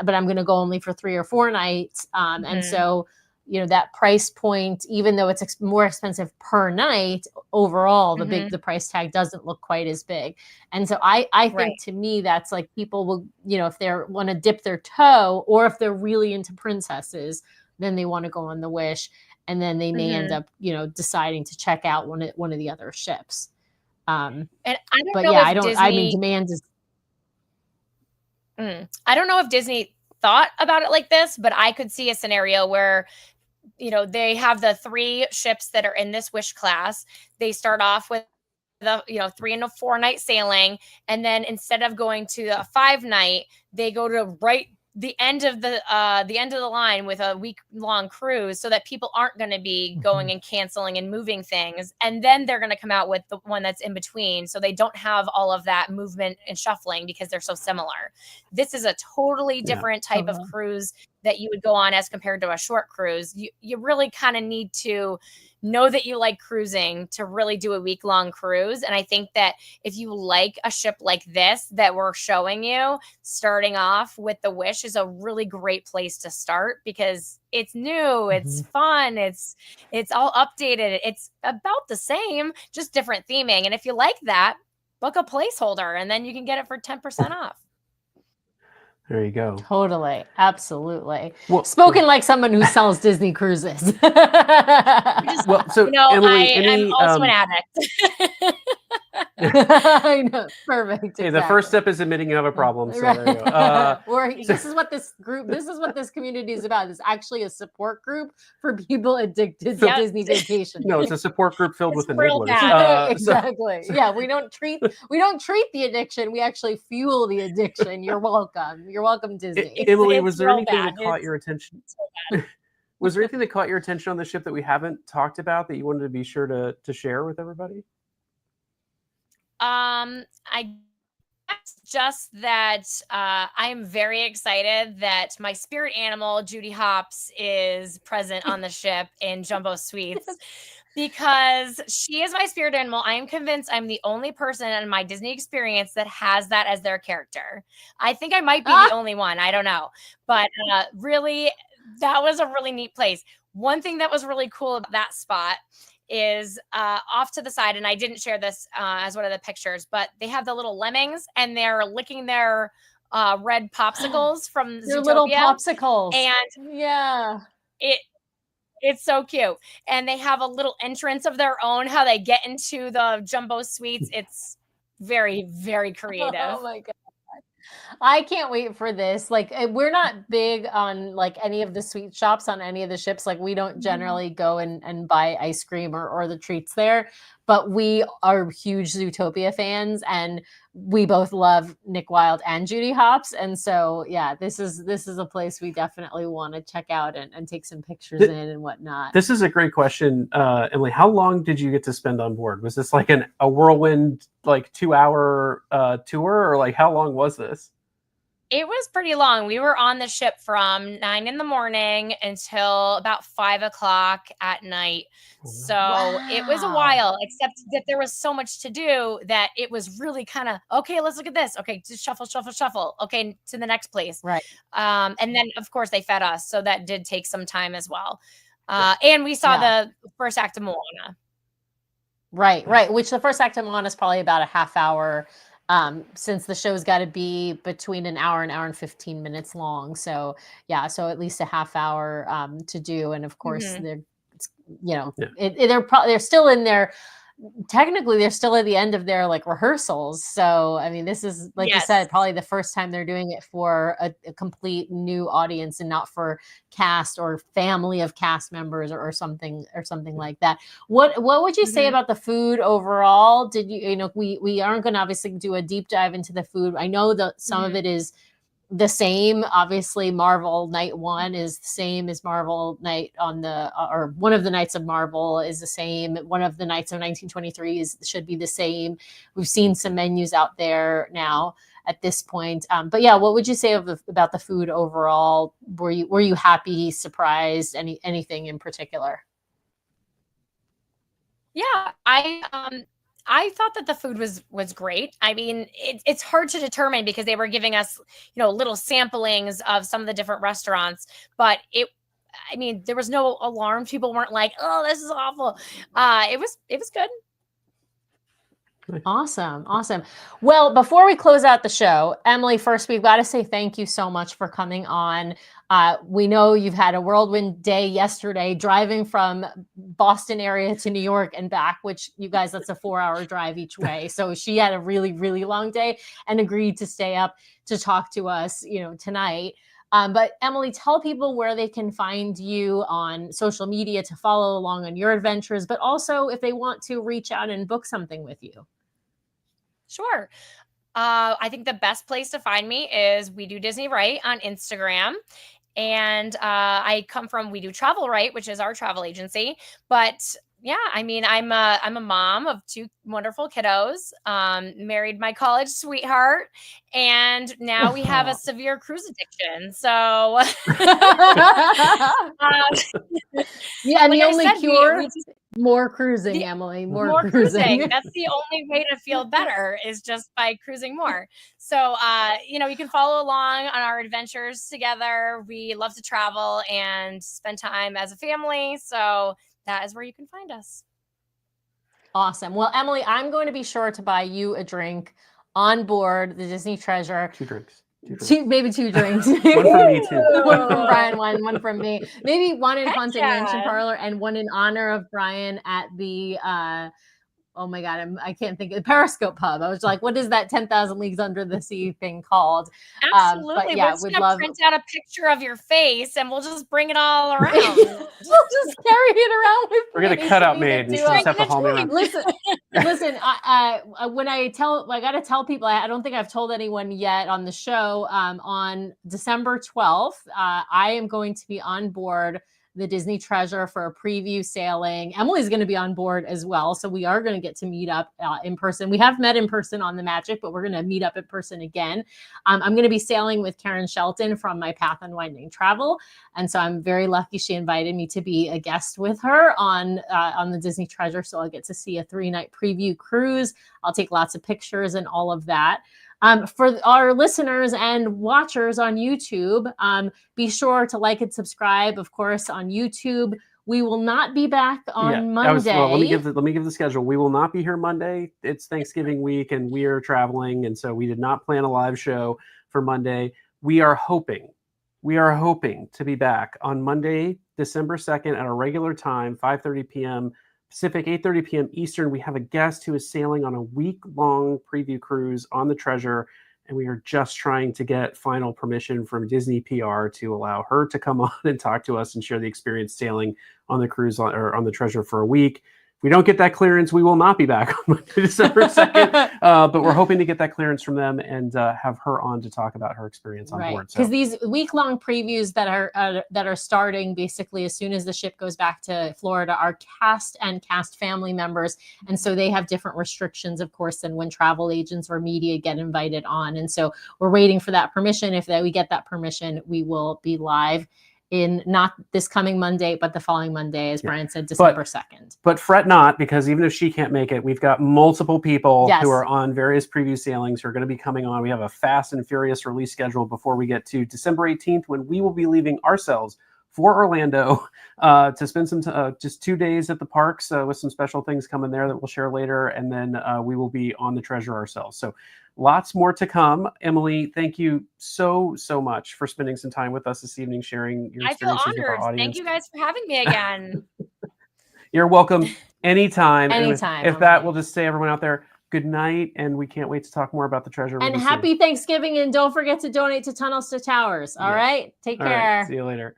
but I'm going to go only for 3 or 4 nights. And so, that price point, even though it's more expensive per night, overall, the price tag doesn't look quite as big. And so I think to me, that's like people will, if they want to dip their toe, or if they're really into princesses, then they want to go on the Wish, and then they may end up, deciding to check out one of the other ships. And I don't know if Disney, I mean, demand is. I don't know if Disney thought about it like this, but I could see a scenario where they have the 3 ships that are in this Wish class. They start off with the 3 and a 4 night sailing, and then instead of going to a 5 night, they go to the end of the line with a week long cruise, so that people aren't going to be going and canceling and moving things, and then they're going to come out with the one that's in between, so they don't have all of that movement and shuffling because they're so similar. This is a totally different type of cruise that you would go on as compared to a short cruise. You really kind of need to know that you like cruising to really do a week-long cruise. And I think that if you like a ship like this that we're showing you, starting off with the Wish is a really great place to start, because it's new, it's fun, it's all updated, it's about the same, just different theming. And if you like that, book a placeholder and then you can get it for 10% off. There you go. Totally. Absolutely. Well, spoken like someone who sells Disney cruises. Well, so Emily, I'm also an addict. I know. Perfect. Hey, Exactly. the first step is admitting you have a problem. So there you go. This is what this community is about. It's actually a support group for people addicted to Disney vacation. No, it's a support group filled with enablers. Exactly. Yeah, we don't treat the addiction. We actually fuel the addiction. You're welcome. You're welcome, Disney. Emily, was there anything that caught your attention? Was there anything that caught your attention on the ship that we haven't talked about that you wanted to be sure to share with everybody? I guess just that I am very excited that my spirit animal, Judy Hopps, is present on the ship in Jumbo Suites, because she is my spirit animal. I am convinced I'm the only person in my Disney experience that has that as their character. I think I might be the only one. I don't know. But really, that was a really neat place. One thing that was really cool about that spot is off to the side, and I didn't share this as one of the pictures, but they have the little lemmings and they're licking their red popsicles from Your Zootopia. little popsicles. And yeah, it's so cute. And they have a little entrance of their own, how they get into the Jumbo Suites. It's very, very creative. Oh my God. I can't wait for this. Like, we're not big on like any of the sweet shops on any of the ships. Like, we don't generally go and buy ice cream or the treats there, but we are huge Zootopia fans, and we both love Nick Wilde and Judy Hopps. And so, yeah, this is a place we definitely want to check out and take some pictures in and whatnot. This is a great question, Emily. How long did you get to spend on board? Was this like a whirlwind, like 2-hour tour, or like how long was this? It was pretty long. We were on the ship from 9 in the morning until about 5 o'clock at night. So It was a while, except that there was so much to do that it was really kind of, okay, let's look at this. Okay, just shuffle. Okay, to the next place. Right. And then, of course, they fed us. So that did take some time as well. And we saw the first act of Moana. Right. Which the first act of Moana is probably about a half hour. Since the show's got to be between an hour and 15 minutes long. So yeah, so at least a half hour to do. And of course they're still in there. Technically they're still at the end of their like rehearsals. So, I mean, this is, like you said, probably the first time they're doing it for a complete new audience and not for cast or family of cast members or something like that. What would you say about the food overall? Did we aren't going to obviously do a deep dive into the food. I know that some of it is the same. Obviously, Marvel Night 1 is the same as Marvel Night or one of the nights of Marvel is the same. One of the nights of 1923 should be the same. We've seen some menus out there now at this point. But yeah, what would you say about the food overall? Were you happy, surprised, anything in particular? Yeah, I thought that the food was great. I mean, it's hard to determine because they were giving us, little samplings of some of the different restaurants, but there was no alarm. People weren't like, "Oh, this is awful." It was good. Awesome. Well, before we close out the show, Emily, first, we've got to say thank you so much for coming on. We know you've had a whirlwind day yesterday, driving from Boston area to New York and back, which you guys, that's a 4-hour drive each way. So she had a really, really long day and agreed to stay up to talk to us, tonight. But Emily, tell people where they can find you on social media to follow along on your adventures, but also if they want to reach out and book something with you. Sure. I think the best place to find me is We Do Disney Right on Instagram. And I come from We Do Travel Right, which is our travel agency. But yeah, I mean, I'm a mom of 2 wonderful kiddos, married my college sweetheart, and now we have a severe cruise addiction. So, Yeah, and like the I only said, cure, we just more cruising, the Emily, more more cruising. cruising. That's the only way to feel better is just by cruising more. So, you can follow along on our adventures together. We love to travel and spend time as a family. So that is where you can find us. Awesome. Well, Emily, I'm going to be sure to buy you a drink on board the Disney Treasure. 2 drinks. Maybe 2 drinks. One from me too. One from Brian, one from me. Maybe one in Heck Haunted Mansion yeah. Parlor and one in honor of Brian at the oh my God, I can't think of the Periscope Pub. I was like, what is that 10,000 Leagues Under the Sea thing called? Absolutely. But yeah, We're just we'd gonna love. print out a picture of your face and we'll just bring it all around. We'll just carry it around with We're gonna me. cut out Leave it Maid and to she'll us. just have to haul me around. Listen. When I got to tell people, I don't think I've told anyone yet on the show. On December 12th, I am going to be on board the Disney Treasure for a preview sailing. Emily's going to be on board as well. So we are going to get to meet up in person. We have met in person on the Magic, but we're going to meet up in person again. I'm going to be sailing with Karen Shelton from My Path Unwinding Travel. And so I'm very lucky she invited me to be a guest with her on the Disney Treasure. So I'll get to see a 3-night preview cruise. I'll take lots of pictures and all of that. For our listeners and watchers on YouTube, be sure to like and subscribe, of course, on YouTube. We will not be back on Monday. Let me give the schedule. We will not be here Monday. It's Thanksgiving week and we are traveling. And so we did not plan a live show for Monday. We are hoping to be back on Monday, December 2nd at a regular time, 5:30 p.m. Pacific, 8:30 p.m. Eastern. We have a guest who is sailing on a week-long preview cruise on the Treasure, and we are just trying to get final permission from Disney PR to allow her to come on and talk to us and share the experience sailing on the cruise or on the Treasure for a week. If we don't get that clearance, we will not be back on Monday, December 2nd, but we're hoping to get that clearance from them and have her on to talk about her experience on board. Because these week-long previews that are starting basically as soon as the ship goes back to Florida are cast and cast family members, and so they have different restrictions, of course, than when travel agents or media get invited on. And so we're waiting for that permission. If we get that permission, we will be live in not this coming Monday, but the following Monday, as Brian said, December 2nd. But fret not, because even if she can't make it, we've got multiple people who are on various preview sailings who are going to be coming on. We have a fast and furious release schedule before we get to December 18th, when we will be leaving ourselves for Orlando to spend some just 2 days at the parks with some special things coming there that we'll share later. And then we will be on the Treasure ourselves. So lots more to come. Emily, thank you so much for spending some time with us this evening, sharing your experiences with our audience. Thank you guys for having me again. You're welcome anytime. Anytime. If that, we'll just say everyone out there, good night, and we can't wait to talk more about the Treasure. And happy Thanksgiving, and don't forget to donate to Tunnels to Towers. All right? Take care. All right, see you later.